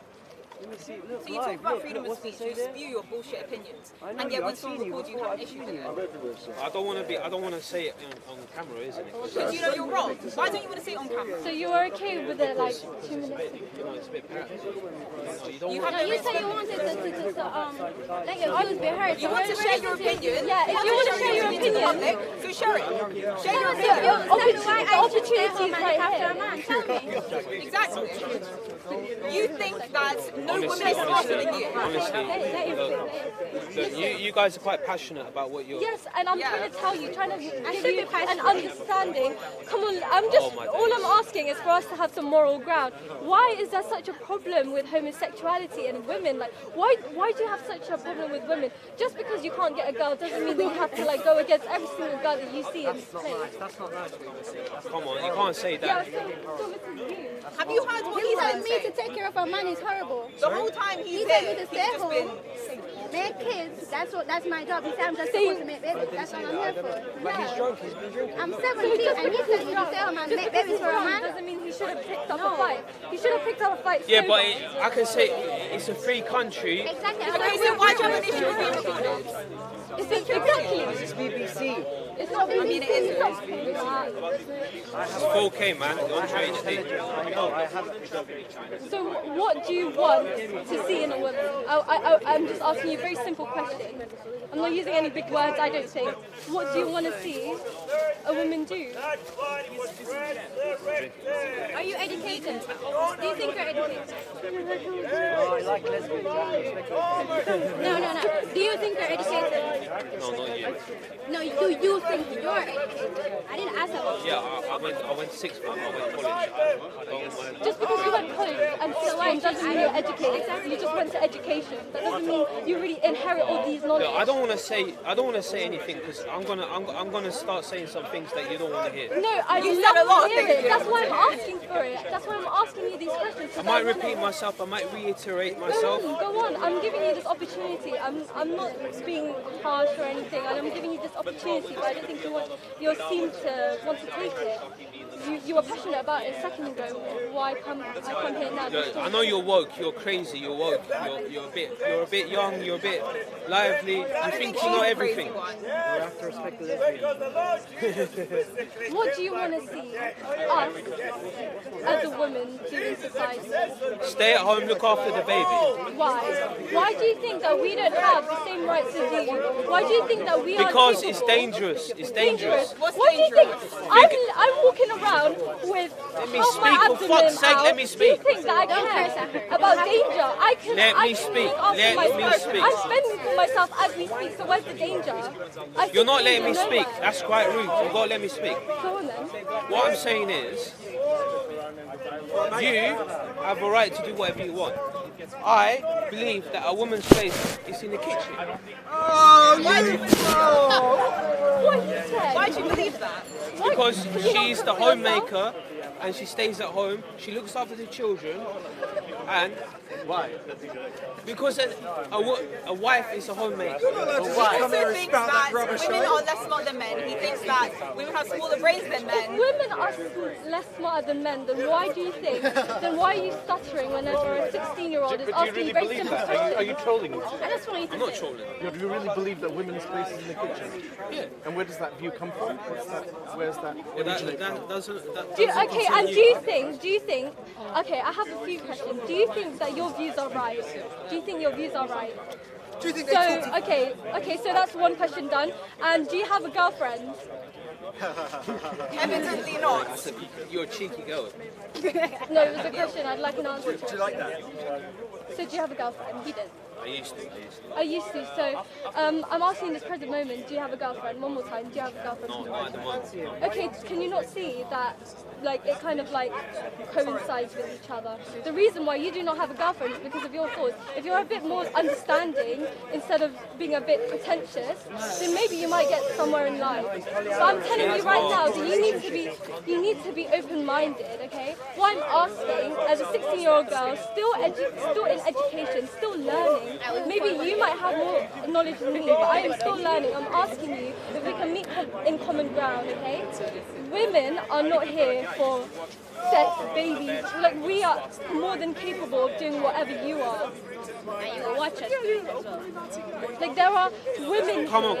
So you talk about freedom of speech, you spew your bullshit opinions, and yet when someone records you, you have an issue with it. I'm everywhere, sir. I don't want to say it on camera, isn't it? But you know you're wrong. Why don't you want to say it on camera? So you are okay with it, like 2 minutes? It's a bit You have No, you said you wanted to let your views be heard. You want to share your opinion. Yeah, if you want to share your opinion, so share it. Share your the opinion. opportunity is right here. Exactly. You think that no woman is smarter than you. Honestly, you guys are quite passionate about what you're... Yes, and I'm trying to tell you, trying to give you an understanding. Come on, all I'm asking is for us to have some moral ground. Why is there such a problem with homosexuality and women? Like, why do you have such a problem with women? Just because you can't get a girl doesn't mean that you have to like go against every single girl that you see in this place. That's not nice. Come on, you can't say Yeah, that. so this is you. Have you heard what He he told said? me to take care of a man is horrible. The whole time he's He there, told me to he's stay just home. been Make kids. That's my job. He said I'm just supposed to make babies. That's what I'm here for. But he's drunk, he's been drinking. I'm 17 and he said you say I'm make babies for a man. Doesn't mean he should have picked up a fight. He should have picked up a fight. Yeah, but I can say it's a free country. Exactly. Okay, so why do you have an issue with being recorded? Exactly. It's BBC. It's not I mean, it is. It's 4K, man. Don't trade it. So what do you want to see in a woman? I'm just asking you a very simple question. I'm not using any big words, I don't think. What do you want to see a woman do? Are you educated? Do you think you're educated? Oh, I like lesbians. No. Do you think you're educated? No, not you. No, do you think you're educated? I didn't ask that. Yeah, I went sixth form. I went college. I don't want. Just because you went college and sixth form doesn't mean you're educated. You just went to education. That doesn't mean you really inherit all these knowledge. I don't want to say anything because I'm gonna start saying some things that you don't want to hear. No, I love to hear it. That's why I'm asking for it. That's why I'm asking you these questions. I might repeat myself. I might reiterate myself. Go on. I'm giving you this opportunity. I'm not being harsh or anything, and I'm giving you this opportunity, but I don't think you seem to want to take it. You were passionate about it a second ago. Why I come here now? I know you're woke. You're crazy. You're woke. You're a bit young. You're a bit lively. You think you know everything. You have to respect the lesbians. What do you want to see us as a woman do in society? Stay at home. Look after the baby. Why? Why do you think that we don't have the same rights as you? Why do you think that we aren't Because it's capable? dangerous. It's dangerous. Why do you think I'm walking around with Let me half my speak, for abdomen fuck's sake, out? let me speak. Do you think that I care about danger? I can. Let I me can speak. look after Let me myself. speak. I'm spending for myself as we speak. So where's the danger? You're not letting me speak. That's quite rude. You've got to let me speak. Go on then. What I'm saying is, you have a right to do whatever you want. I believe that a woman's place is in the kitchen. Why do you believe that? Because she's the homemaker and she stays at home. She looks after the children. And why? Because a wife is a homemaker. He also thinks that women are less smart than men. He thinks that women have smaller brains than men. If women are less smarter than men, then why do you think? Then why are you stuttering whenever a 16-year-old is asking you very simple questions? Are you trolling me? I just want you to I'm not sit. trolling. Do you really believe that women's place is in the kitchen? Yeah. And where does that view come from? Where's that originate from? Okay, and do you think, okay, I have a few questions. Do you think that your views are right? Do you think your views are right? Do you think So, okay, so that's one question done. And do you have a girlfriend? Evidently not. You're a cheeky girl. No, it was a question. I'd like an answer. Do you like that? So do you have a girlfriend? He did. I used to. I used to. So I'm asking in this present moment, do you have a girlfriend? One more time, do you have a girlfriend? No, not at the moment. Okay, can you not see that like it kind of like coincides with each other? The reason why you do not have a girlfriend is because of your thoughts. If you're a bit more understanding instead of being a bit pretentious, then maybe you might get somewhere in life. But I'm telling you right now that you need to be open-minded, okay? What I'm asking as a 16-year-old girl, still in education, still learning. Maybe you might have more knowledge than me, but I am still learning. I'm asking you if we can meet in common ground, okay? Women are not here for sex, babies. Like, we are more than capable of doing whatever you are. And you will watch us do it as well. Like, there are women Come on.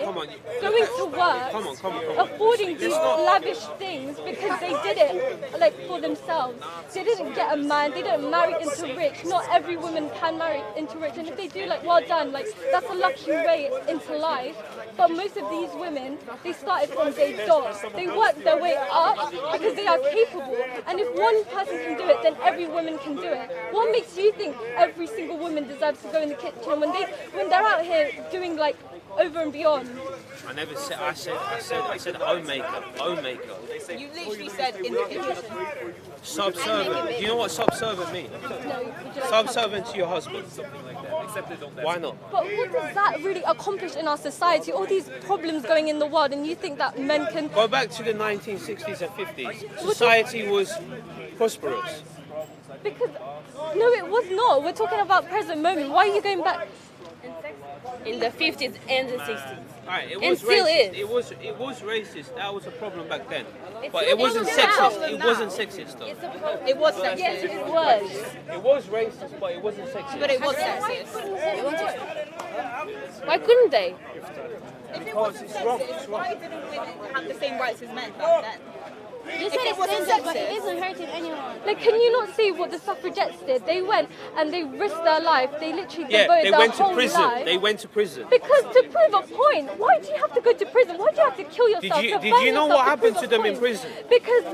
going to work, Come on. affording these lavish things because they did it like for themselves. They didn't get a man, they didn't marry into rich. Not every woman can marry into rich, and if they do, like, well done, like, that's a lucky way into life. But most of these women, they started from day dot. They worked their way up because they are capable. And if one person can do it, then every woman can do it. What makes you think every single woman deserves to go in the kitchen when they're out here doing like over and beyond? I never said. I said homemaker. You literally said in the kitchen. Subservient. Do you know what subservient means? No, would you like Subservient to your husband. Why not? But what does that really accomplish in our society? All these problems going in the world, and you think that men can... Go back to the 1960s and 50s. Society was prosperous. Because, no, it was not. We're talking about present moment. Why are you going back? in the 50s and the 60s. Alright, it And was still racist. is. It was racist. That was a problem back then. But still it wasn't is now. sexist. It wasn't sexist though. It was sexist. Yes, it was. It was racist, but it wasn't sexist. But it was sexist. Why couldn't they? Because it's wrong. It's wrong. Why didn't women have the same rights as men back then? You said it wasn't sexist, but it sexist. isn't hurting anyone. Like, can you not see what the suffragettes did? They went and they risked their life. They literally Yeah, devoted they their went to whole prison. life. They went to prison. Because to prove a point, why do you have to go to prison? Why do you have to kill yourself? Did to you burn know yourself what happened prove to a them in point? prison? Because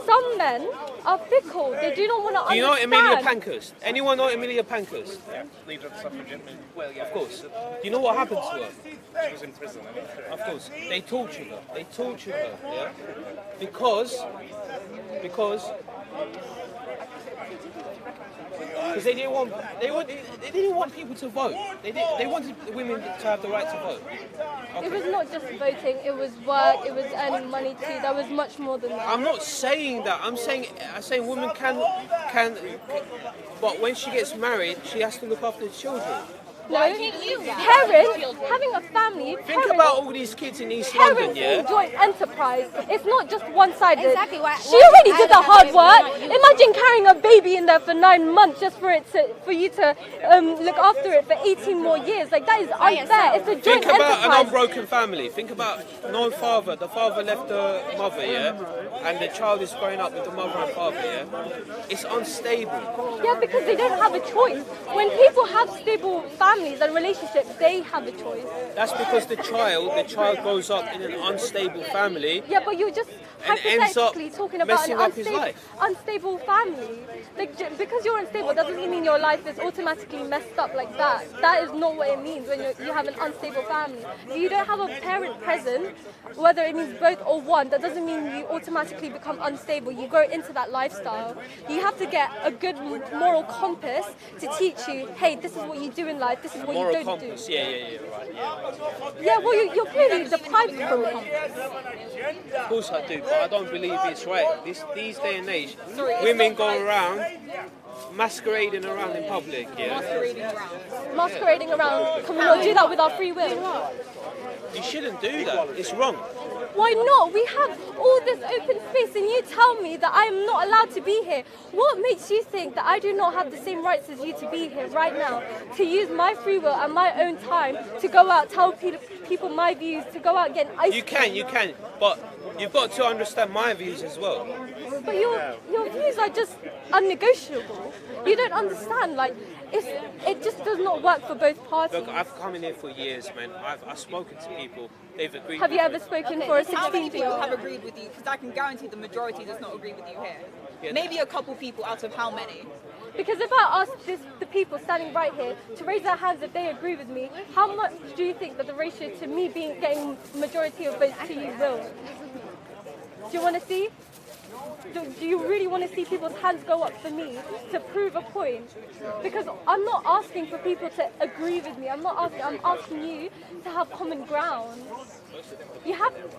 some men are fickle. They do not want to Do you know understand. Emilia Pankhurst? Anyone know Emilia Pankhurst? Yeah, leader of the suffragette movement. Well, yeah, Of course. Do you know what happened to her? she was in prison. Of course. They tortured her. They tortured her. Yeah. Because they didn't want people to vote. They wanted women to have the right to vote. It was not just voting. It was work. It was earning money too. There was much more than that. I'm not saying that. I'm saying women can, but when she gets married, she has to look after the children. No, parents having a family. Think parents, about all these kids in East London, Parents yeah? in joint enterprise. It's not just one-sided. Exactly. She already did the hard work. Imagine carrying a baby in there for 9 months just for you to look after it for 18 more years. Like, that is unfair. It's a joint Think about an enterprise. unbroken family. Think about no father. The father left the mother, yeah? And the child is growing up with the mother and father, yeah? It's unstable. Yeah, because they don't have a choice. When people have stable families and relationships, they have a choice. That's because the child grows up in an unstable family. Yeah, but you're just And ends up hypothetically talking about messing an up his life. unstable family. Like, because you're unstable doesn't mean your life is automatically messed up like that. That is not what it means when you have an unstable family. If you don't have a parent present, whether it means both or one, that doesn't mean you automatically become unstable. You go into that lifestyle. You have to get a good moral compass to teach you, hey, this is what you do in life, this is what Moral you don't compass, do. yeah, right, yeah. Yeah, well, you're clearly deprived from it. Of course I do, but I don't believe it's right. These day and age, women go around masquerading around in public, yeah? Masquerading around. Can we not do that with our free will? You shouldn't do that. It's wrong. Why not? We have all this open space and you tell me that I am not allowed to be here. What makes you think that I do not have the same rights as you to be here right now? To use my free will and my own time to go out, tell people my views, to go out and get ice cream. You can, but you've got to understand my views as well. But your views are just unnegotiable. You don't understand, like, it just does not work for both parties. Look, I've come in here for years, man. I've spoken to people. They've agreed. Have you ever spoken for a How many 16-year-old? people have agreed with you? Because I can guarantee the majority does not agree with you here. Yeah. Maybe a couple people out of how many? Because if I ask the people standing right here to raise their hands if they agree with me, how much do you think that the ratio to me getting majority of votes to you will? Do you want to see? Do you really want to see people's hands go up for me to prove a point? Because I'm not asking for people to agree with me. I'm asking you to have common ground.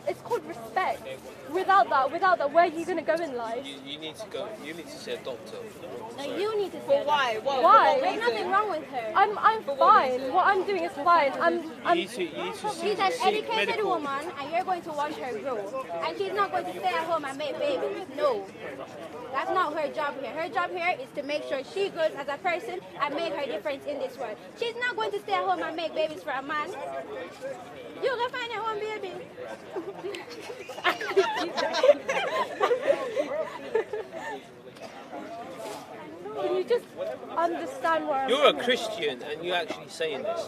It's called respect. Without that, where are you going to go in life? You need to see a doctor. No, you need to say But why? Why? There's nothing wrong with her. I'm fine. What I'm doing is fine. You need to She's an seek educated medical. woman, and you're going to watch her grow. And she's not going to stay at home and make babies. No. That's not her job here. Her job here is to make sure she grows as a person and make her difference in this world. She's not going to stay at home and make babies for a man. You can find her one baby. Can you just understand where I'm You're a coming Christian and you're actually saying this.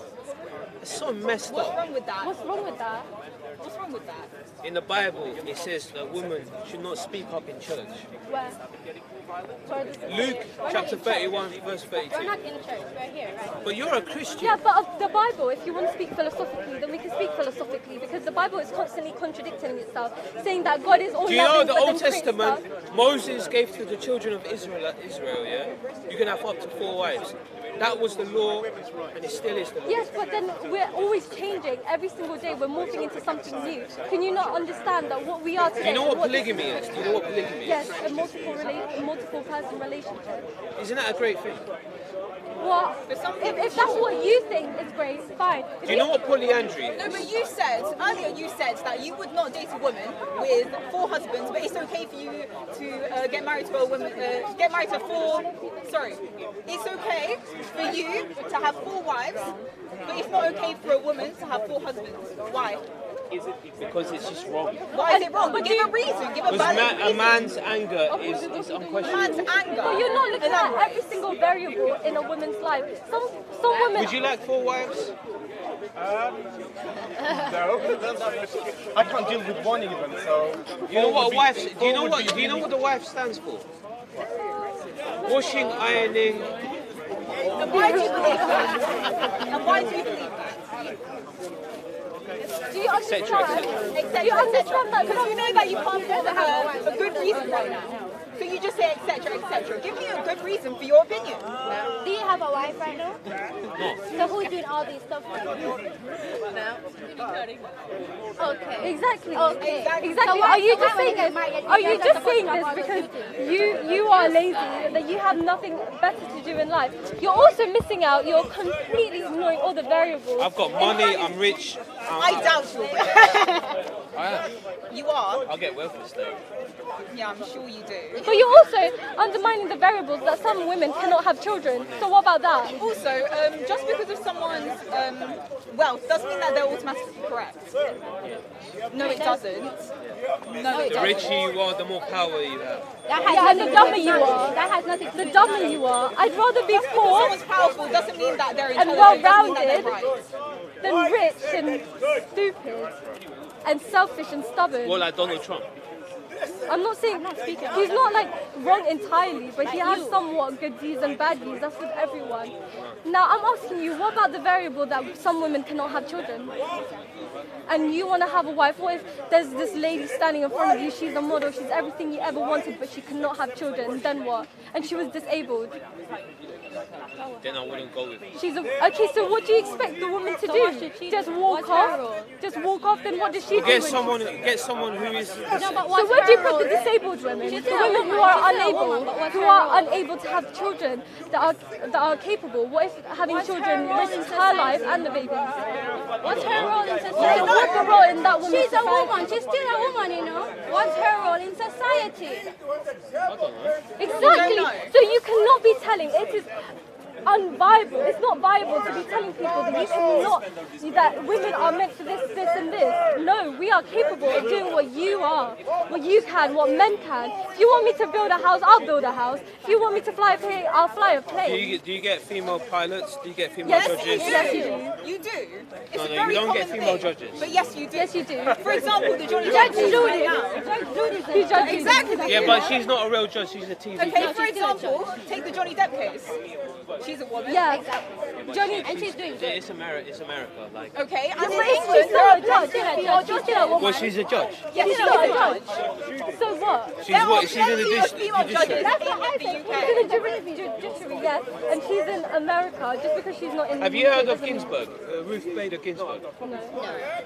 It's so messed What's up. wrong with that? What's wrong with that? What's wrong with that? In the Bible, it says that women should not speak up in church. Where? Where does it Luke say? We're chapter not in church. 31, verse We're 32. not in church. We're here, right? But you're a Christian. Yeah, but of the Bible, if you want to speak philosophically, then we can speak philosophically because the Bible is constantly contradicting itself, saying that God is all Do you know loving, the but then Old creates Testament, stuff. Moses gave to the children of Israel, yeah? You can have up to 4 wives. That was the law, and it still is the law. Yes, but then we're always changing. Every single day we're morphing into something new. Can you not understand that what we are today. Do you know what polygamy is? Do you know what polygamy is? Yes, a multiple person relationship. Isn't that a great thing? Well, if that's what you think is great, fine. Do you know what polyandry is? No, but earlier you said that you would not date a woman with 4 husbands, but it's okay for you to get married to a woman, it's okay for you to have 4 wives, but it's not okay for a woman to have 4 husbands. Why? Because it's just wrong. Why is it wrong? But give a reason. Give a valid reason. A man's anger is unquestionable. Man's anger. But you're not looking at every single variable in a woman's life. Some women. Would you like 4 wives? No. I can't deal with one even, so... You know what a wife... Do you know what the wife stands for? Washing, ironing... And why do you believe that? And why do you believe that? Do you understand? Do you understand that? Because you know that you can't have a good reason right now. So you just say etc, etc. Give me a good reason for your opinion. Do you have a wife right now? No. So who's doing all these stuff for you? No. Okay. Exactly. Okay. Exactly. So Are you just saying this? Are you just saying this because you are lazy, that you have nothing better to do in life? You're also missing out. You're completely ignoring all the variables. I've got money. I'm rich. I doubt you. I am. You are? I'll get wealthy still. Yeah, I'm sure you do. But you're also undermining the variables that some women cannot have children. So what about that? Also, just because of someone's wealth doesn't mean that they're automatically correct. No, it doesn't. No, it The doesn't. richer you are, the more power you have. And the dumber you are. That has nothing to do. The dumber you are. I'd rather be Because poor someone's powerful doesn't mean that they're and intelligent. Doesn't mean that well-rounded they're right. than rich and stupid and selfish and stubborn. Well, like Donald Trump. I'm not saying he's not like wrong entirely, but he has somewhat good views and bad views. That's with everyone. Now I'm asking you, what about the variable that some women cannot have children? And you want to have a wife? What if there's this lady standing in front of you? She's a model. She's everything you ever wanted, but she cannot have children. Then what? And she was disabled. Then I wouldn't go with it. Okay. So what do you expect the woman to do? Just walk off? Just walk off? Then what does she do? Get someone who is. So where do you put the disabled women? The women who are unable to have children, that are capable. What if having children risks her life and the baby? What's her role in society? What's the role in that woman? She's a woman. She's still a woman, you know. What's her role in society? Exactly. So you cannot be telling it is unviable. It's not viable to be telling people that you cannot, that women are meant for this, this, and this. No, we are capable of doing what you are, what you can, what men can. If you want me to build a house, I'll build a house. If you want me to fly a plane, I'll fly a plane. Do you get female pilots? Do you get female judges? Yes, you do. You do. It's No, a you very don't get common female thing. judges. But yes, you do. Yes, you do. For example, the Johnny Judge Depp case Judy. right now. Who judges? Exactly. Yeah, but she's not a real judge. She's a TV Okay, judge. for example, take the Johnny Depp case. She's a woman. Yeah. Johnny, and she's doing good. It's America. Like. Okay, and But in she's England, not a judge. She's still a woman. Well, she's a judge. yes, She's she's not a a judge. judge. So what? She's what? She's in the female judges judiciary. That's what I in think. the She's in the judiciary, yes, and she's in America. Just because she's not in the Have you UK heard of doesn't mean- Ginsburg? Ruth Bader Ginsburg? No.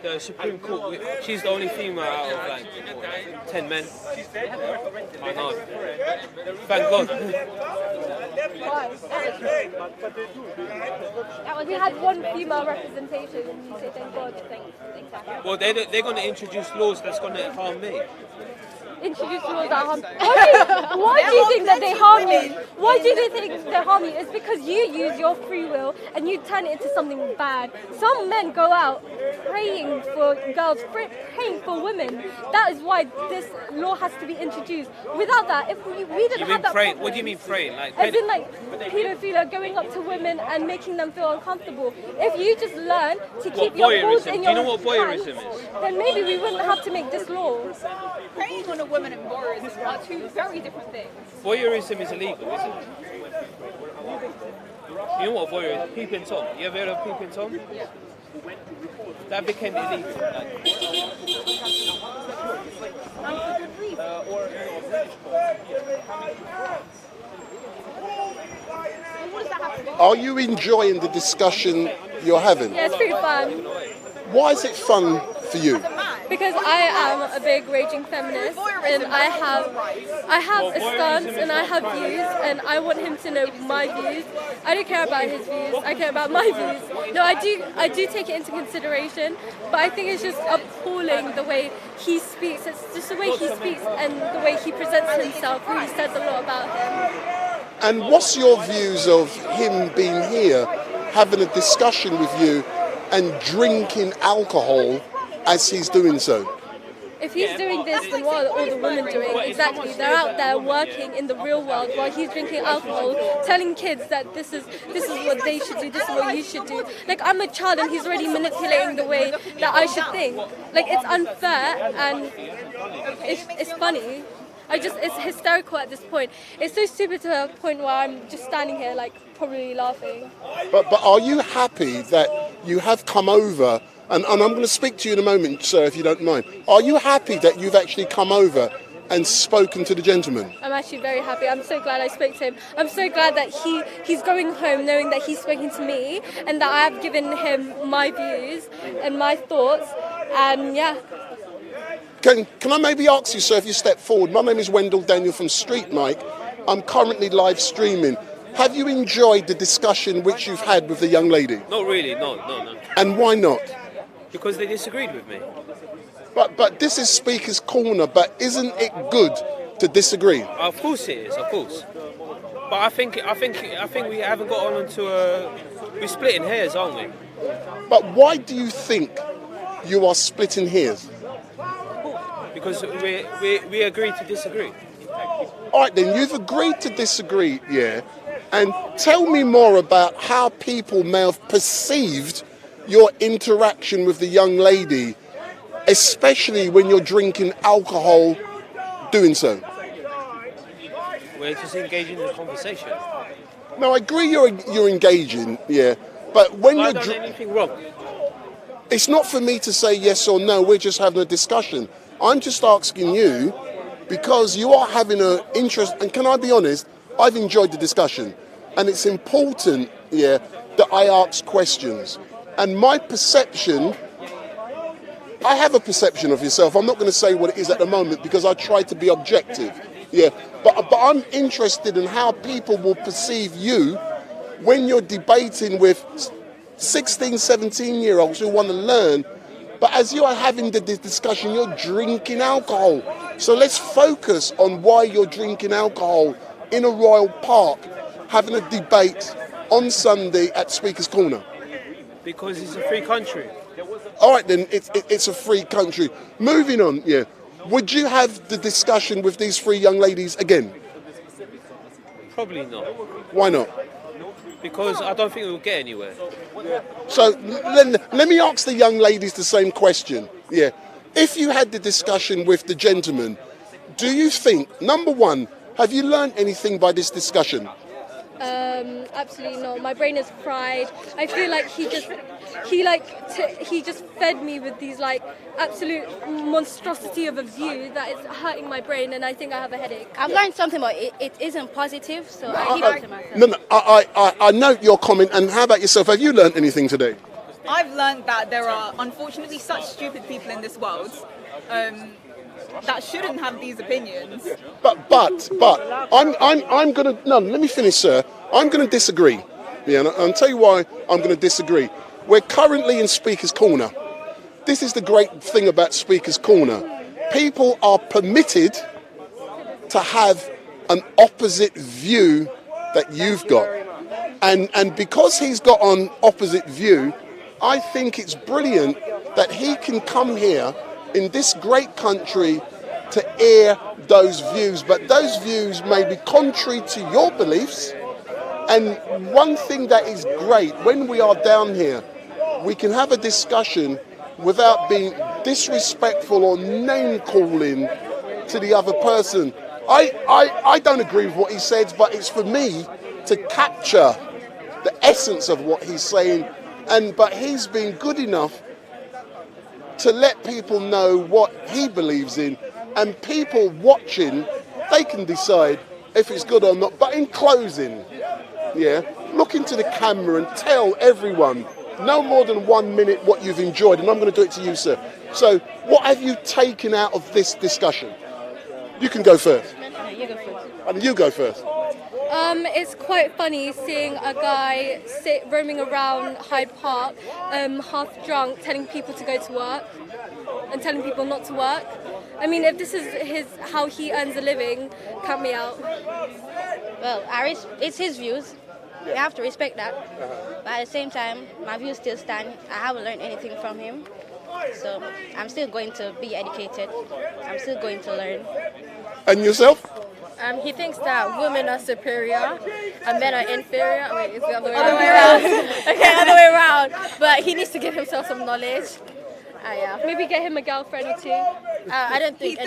The Supreme Court. She's the only female out of like 10 men. I know. Thank God. Why? We had one female representation, and you say thank God. Exactly. Well, they're going to introduce laws that's going to harm me. Introduce laws that harm. Why do you think that they harm you? Why do you think they harm you? It's because you use your free will and you turn it into something bad. Some men go out praying for girls, praying for women. That is why this law has to be introduced. Without that, if we didn't You have mean that praying? problem, What do you mean praying? Like as in like paedophilia, going up to women and making them feel uncomfortable. If you just learn to keep your balls voyeurism? in Do you your know what voyeurism hands, is? then maybe we wouldn't have to make this law. Preying on a woman and voyeurism are two very different things. Voyeurism is illegal, isn't it? You know what voyeurism? Peeping Tom. You ever heard of Peeping Tom? Yeah. That became illegal. Like, Are you enjoying the discussion you're having? Yeah, it's pretty fun. Why is it fun for you? because I am a big raging feminist, and I have a stance and I have views, and I want him to know my views. I don't care about his views, I care about my views. No, I do take it into consideration, but I think it's just appalling the way he speaks. It's just the way he speaks and the way he presents himself really says a lot about him. And what's your views of him being here, having a discussion with you and drinking alcohol as he's doing so? If he's doing this, then what are all the women doing? Exactly. They're out there working in the real world while he's drinking alcohol, telling kids that this is what they should do, this is what you should do. Like, I'm a child and he's already manipulating the way that I should think. Like, it's unfair and it's funny. It's hysterical at this point. It's so stupid to a point where I'm just standing here, like, probably laughing. But are you happy that you have come over, and I'm going to speak to you in a moment, sir, if you don't mind. Are you happy that you've actually come over and spoken to the gentleman? I'm actually very happy. I'm so glad I spoke to him. I'm so glad that he's going home knowing that he's spoken to me and that I have given him my views and my thoughts, and yeah. Can I maybe ask you, sir, if you step forward? My name is Wendell Daniel from StreetMic. I'm currently live streaming. Have you enjoyed the discussion which you've had with the young lady? Not really, no. And why not? Because they disagreed with me. But this is Speaker's Corner, but isn't it good to disagree? Of course it is, of course. But I think we haven't got on to we're splitting hairs, aren't we? But why do you think you are splitting hairs? Because we agreed to disagree. All right, then, you've agreed to disagree, yeah? And tell me more about how people may have perceived your interaction with the young lady, especially when you're drinking alcohol doing so. We're just engaging in a conversation. No, I agree you're engaging, yeah, but when Have you're I done anything wrong? It's not for me to say yes or no, we're just having a discussion. I'm just asking you, because you are having an interest, and can I be honest, I've enjoyed the discussion, and it's important, yeah, that I ask questions. And my perception, I have a perception of yourself. I'm not going to say what it is at the moment because I try to be objective, yeah. But I'm interested in how people will perceive you when you're debating with 16, 17-year-olds who want to learn. But as you are having the discussion, you're drinking alcohol. So let's focus on why you're drinking alcohol in a royal park, having a debate on Sunday at Speaker's Corner. Because it's a free country. All right, then, it's a free country. Moving on, yeah. Would you have the discussion with these three young ladies again? Probably not. Why not? Because I don't think we'll get anywhere. So let me ask the young ladies the same question. Yeah. If you had the discussion with the gentleman, do you think, number one, have you learned anything by this discussion? Absolutely not. My brain is fried. I feel like he just fed me with these like absolute monstrosity of a view that is hurting my brain, and I think I have a headache. I've learned something, but it isn't positive, so I keep it to myself. No, I note your comment, and how about yourself? Have you learned anything today? I've learned that there are unfortunately such stupid people in this world that shouldn't have these opinions. But I'm gonna let me finish, sir. I'm gonna disagree. Yeah, and I'll tell you why I'm gonna disagree. We're currently in Speaker's Corner. This is the great thing about Speaker's Corner. People are permitted to have an opposite view that you've got. And because he's got an opposite view, I think it's brilliant that he can come here in this great country to air those views. But those views may be contrary to your beliefs. And one thing that is great, when we are down here, we can have a discussion without being disrespectful or name-calling to the other person. I don't agree with what he says, but it's for me to capture the essence of what he's saying. But he's been good enough to let people know what he believes in, and people watching, they can decide if it's good or not. But in closing, yeah, look into the camera and tell everyone no more than 1 minute what you've enjoyed, and I'm going to do it to you, sir. So what have you taken out of this discussion? You can go first. No, you go first. And you go first. It's quite funny seeing a guy roaming around Hyde Park, half drunk, telling people to go to work and telling people not to work. I mean, if this is how he earns a living, count me out. Well, it's his views. We have to respect that. But at the same time, my views still stand. I haven't learned anything from him. So I'm still going to be educated. I'm still going to learn. And yourself? He thinks that women are superior and men are inferior. Wait, it's the other way around. Okay, other way around. But he needs to give himself some knowledge. Yeah. Maybe get him a girlfriend or two. I don't think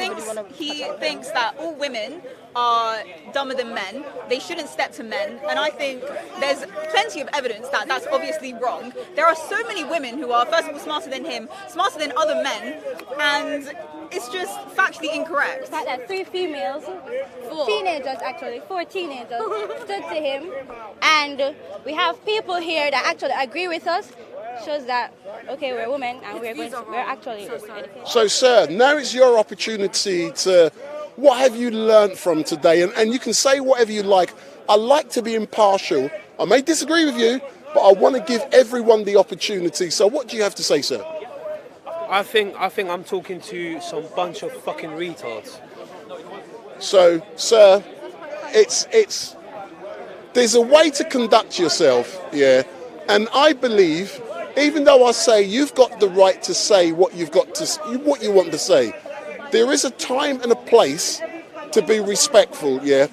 he thinks that all women are dumber than men. They shouldn't step to men. And I think there's plenty of evidence that that's obviously wrong. There are so many women who are, first of all, smarter than him, smarter than other men, and it's just factually incorrect. The fact that 3 females, 4 teenagers stood to him, and we have people here that actually agree with us, shows that, okay, we're women and we're actually educated. So, sir, now it's your opportunity to, what have you learnt from today? And you can say whatever you like. I like to be impartial. I may disagree with you, but I want to give everyone the opportunity. So what do you have to say, sir? I think I'm talking to some bunch of fucking retards. So, sir, there's a way to conduct yourself, yeah, and I believe, even though I say you've got the right to say what you want to say, there is a time and a place to be respectful, yeah.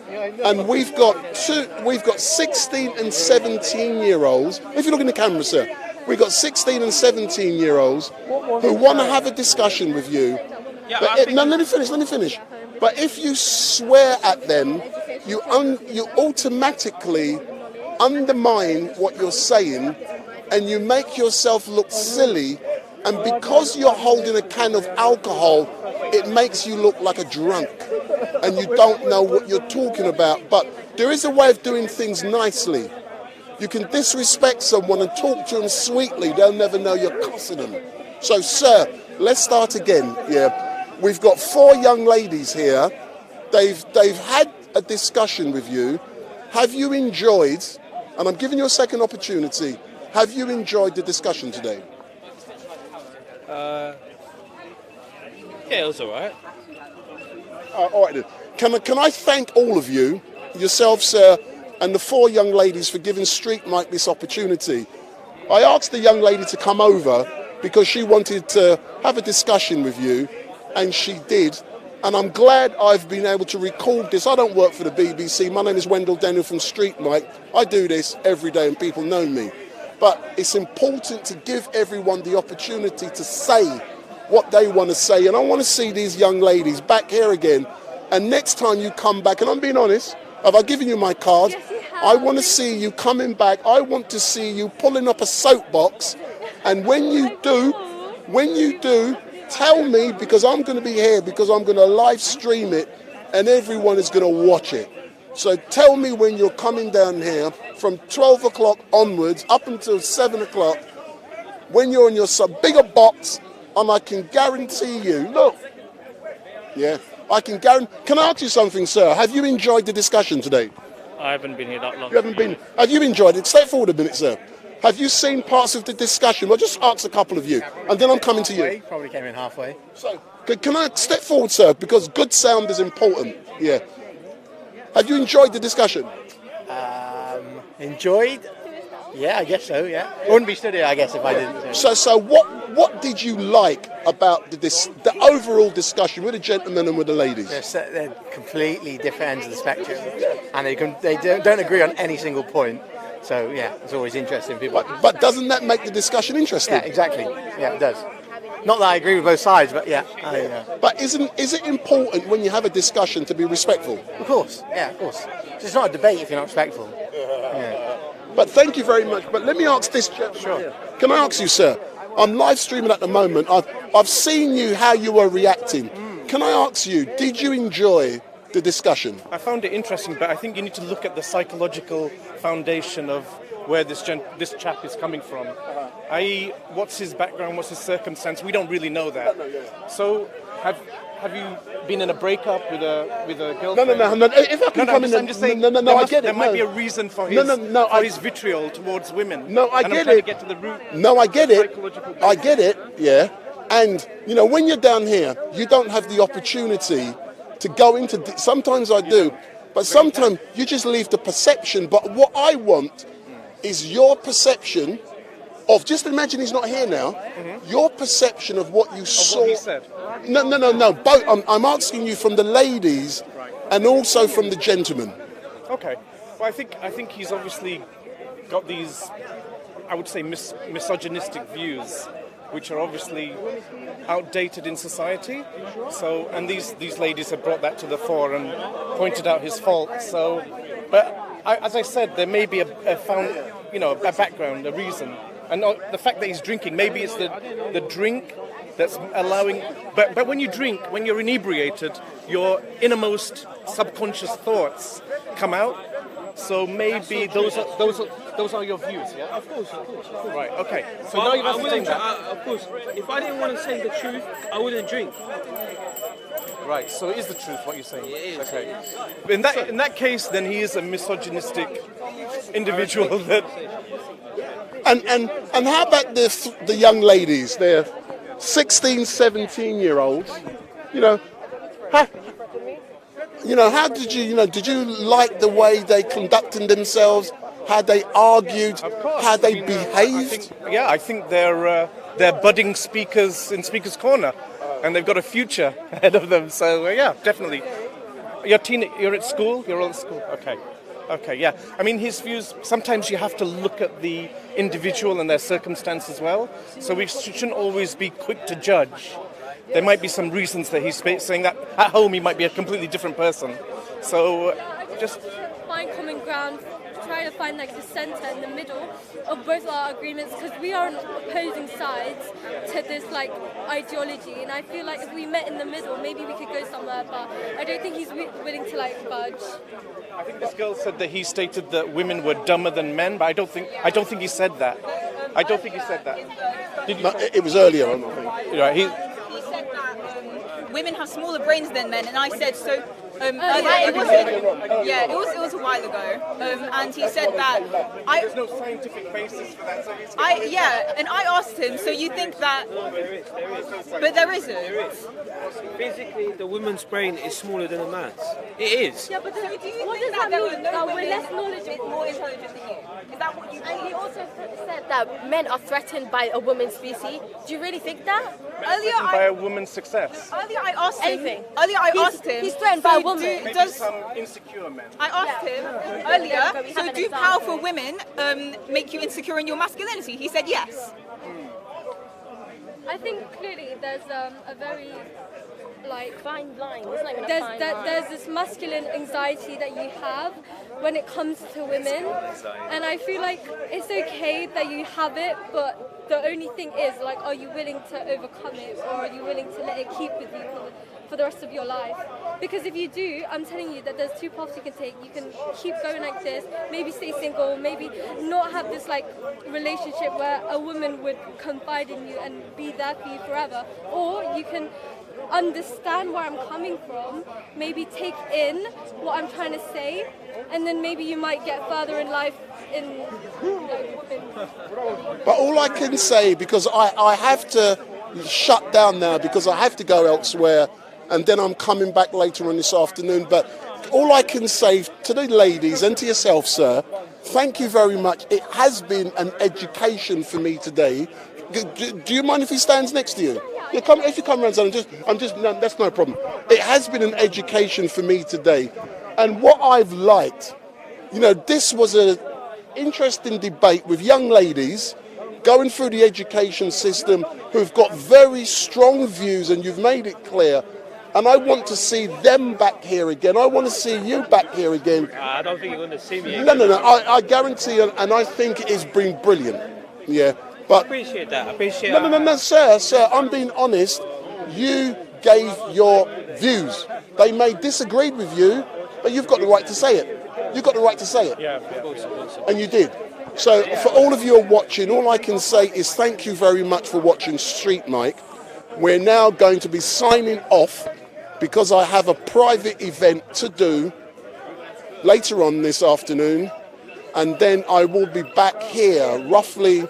And we've got 16 and 17-year-olds. If you look in the camera, sir, we've got 16 and 17-year-olds who want to have a discussion with you. Yeah, Let me finish. But if you swear at them, you automatically undermine what you're saying, and you make yourself look silly. And because you're holding a can of alcohol, it makes you look like a drunk, and you don't know what you're talking about. But there is a way of doing things nicely. You can disrespect someone and talk to them sweetly. They'll never know you're cussing them. So, sir, let's start again. Yeah, we've got 4 young ladies here. They've had a discussion with you. Have you enjoyed? And I'm giving you a second opportunity. Have you enjoyed the discussion today? Yeah, it was all right. All right then. Can I thank all of you, yourself, sir, and the 4 young ladies for giving StreetMic this opportunity. I asked the young lady to come over because she wanted to have a discussion with you, and she did. And I'm glad I've been able to record this. I don't work for the BBC. My name is Wendell Daniel from StreetMic. I do this every day and people know me. But it's important to give everyone the opportunity to say what they want to say. And I want to see these young ladies back here again. And next time you come back, and I'm being honest, have I given you my card? Yes, you have. I want to see you coming back. I want to see you pulling up a soapbox. And when you do, tell me, because I'm going to be here, because I'm going to live stream it, and everyone is going to watch it. So tell me when you're coming down here from 12 o'clock onwards up until 7 o'clock, when you're in your bigger box, and I can guarantee you, look, yeah, I can guarantee. Can I ask you something, sir? Have you enjoyed the discussion today? I haven't been here that long. You haven't been. Have you enjoyed it? Step forward a minute, sir. Have you seen parts of the discussion? I'll just ask a couple of you, and then I'm coming to you. Probably came in halfway. So, can I step forward, sir? Because good sound is important. Yeah. Have you enjoyed the discussion? Enjoyed? Yeah, I guess so, yeah. I wouldn't be stood here, I guess, if I didn't. So what did you like about the overall discussion with the gentlemen and with the ladies? They're completely different ends of the spectrum, and they don't agree on any single point. So, yeah, it's always interesting. But doesn't that make the discussion interesting? Yeah, exactly. Yeah, it does. Not that I agree with both sides, but yeah. But is it important when you have a discussion to be respectful? Of course, yeah, of course. It's not a debate if you're not respectful. Yeah. But thank you very much. But let me ask this. Sure. Can I ask you, sir? I'm live streaming at the moment. I've seen you, how you were reacting. Can I ask you, did you enjoy the discussion? I found it interesting, but I think you need to look at the psychological foundation of where this chap is coming from. i.e., what's his background, what's his circumstance? We don't really know that. So, have you been in a breakup with a girlfriend? No. If I can come in, I'm just saying. I get it. There might be a reason for his vitriol towards women. No, I get it. I'm trying to get to the root. No, I get it. I get it. Yeah. And you know, when you're down here, you don't have the opportunity to go into. Sometimes I do, but sometimes you just leave the perception. But what I want is your perception of. Just imagine he's not here now. Your perception of what you saw. What he said. No. Both. I'm asking you from the ladies, and also from the gentlemen. Okay. Well, I think he's obviously got these, I would say, misogynistic views, which are obviously outdated in society. So, and these ladies have brought that to the fore and pointed out his faults. So, but as I said, there may be a background, a reason, and the fact that he's drinking. Maybe it's the drink that's allowing. But when you drink, when you're inebriated, your innermost subconscious thoughts come out. So maybe those are your views, yeah? Of course. Right, okay. So now you've ascertained that. Of course. If I didn't want to say the truth, I wouldn't drink. Right, so it is the truth what you're saying? It is. Okay. In that case, then he is a misogynistic individual that... And how about the young ladies? They're 16, 17-year-olds. How did you like the way they conducted themselves, how they argued, how they behaved? I think they're budding speakers in Speaker's Corner, and they've got a future ahead of them. So yeah, definitely. You're at school. You're all at school. Okay, yeah. I mean, his views. Sometimes you have to look at the individual and their circumstance as well. So we shouldn't always be quick to judge. There might be some reasons that he's saying that at home he might be a completely different person. So just find common ground, try to find like the center in the middle of both our agreements, because we are on opposing sides to this like ideology, and I feel like if we met in the middle, maybe we could go somewhere. But I don't think he's willing to like budge. I think this girl said that he stated that women were dumber than men, but I don't think he said that. I don't think he said that. It was earlier on, I think. Right, He said that women have smaller brains than men, and I said so. It was a while ago, and he said that there's no scientific basis for that. So and I asked him, so you think that? But there isn't. Physically, the woman's brain is smaller than a man's. It is. Yeah, but do you what think does that mean? That we're women less knowledgeable, more intelligent than you? Is that what you? And he also said that men are threatened by a woman's species. Do you really think that? By a woman's success. Earlier, I asked him. He's threatened by a woman. Maybe some insecure men. I asked him earlier. So, do powerful women make you insecure in your masculinity? He said yes. I think clearly there's a very fine line. There's this masculine anxiety that you have when it comes to women, and I feel like it's okay that you have it, but the only thing is, like, are you willing to overcome it, or are you willing to let it keep with you for the rest of your life? Because if you do, I'm telling you that there's two paths you can take. You can keep going like this, maybe stay single, maybe not have this like relationship where a woman would confide in you and be there for you forever, or you can understand where I'm coming from, maybe take in what I'm trying to say, and then maybe you might get further in life in women. But all I can say, because I have to shut down now because I have to go elsewhere, and then I'm coming back later on this afternoon, but all I can say to the ladies and to yourself, sir, thank you very much. It has been an education for me today. Do you mind if he stands next to you? Yeah, if you come around, no, that's no problem. It has been an education for me today. And what I've liked, this was an interesting debate with young ladies going through the education system who've got very strong views, and you've made it clear. And I want to see them back here again. I want to see you back here again. I don't think you're going to see me again. No. I guarantee you, and I think it has been brilliant. Yeah. But I appreciate that. No, sir, I'm being honest. You gave your views. They may disagree with you, but you've got the right to say it. You got the right to say it. Yeah. And you did. So for all of you who are watching, all I can say is thank you very much for watching Street Mic. We're now going to be signing off because I have a private event to do later on this afternoon, and then I will be back here roughly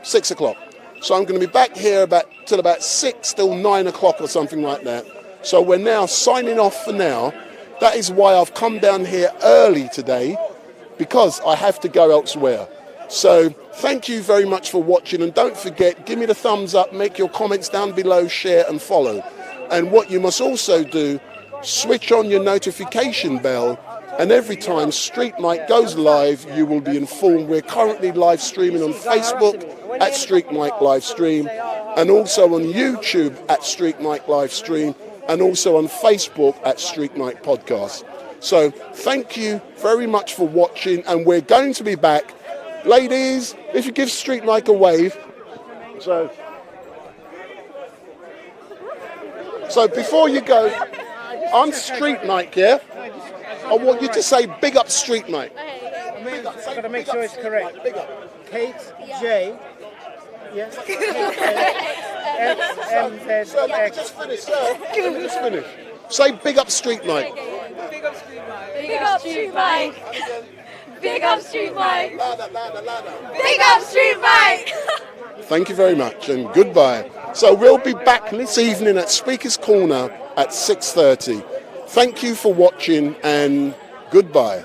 6 o'clock. So I'm going to be back here till about 6 till 9 o'clock or something like that. So we're now signing off for now. That is why I've come down here early today, because I have to go elsewhere. So thank you very much for watching, and don't forget, give me the thumbs up, make your comments down below, share and follow. And what you must also do, switch on your notification bell, and every time Street Mic goes live, you will be informed. We're currently live streaming on Facebook at StreetMic LiveStream, and also on YouTube at StreetMic LiveStream, and also on Facebook at StreetMic Podcast. So thank you very much for watching, and we're going to be back. Ladies, if you give Street Mic a wave. So before you go, on Street Mic, yeah? I want you to say big up Street Mic. I've got to make sure it's correct. Big up. Kate J. Yeah. M-Z-X. Just finish, sir. Just finish. Say big up Street Mic. Big up Street Mic. Big up Street Mic. Big up Street Mic. Thank you very much, and goodbye. So we'll be back this evening at Speaker's Corner at 6:30. Thank you for watching, and goodbye.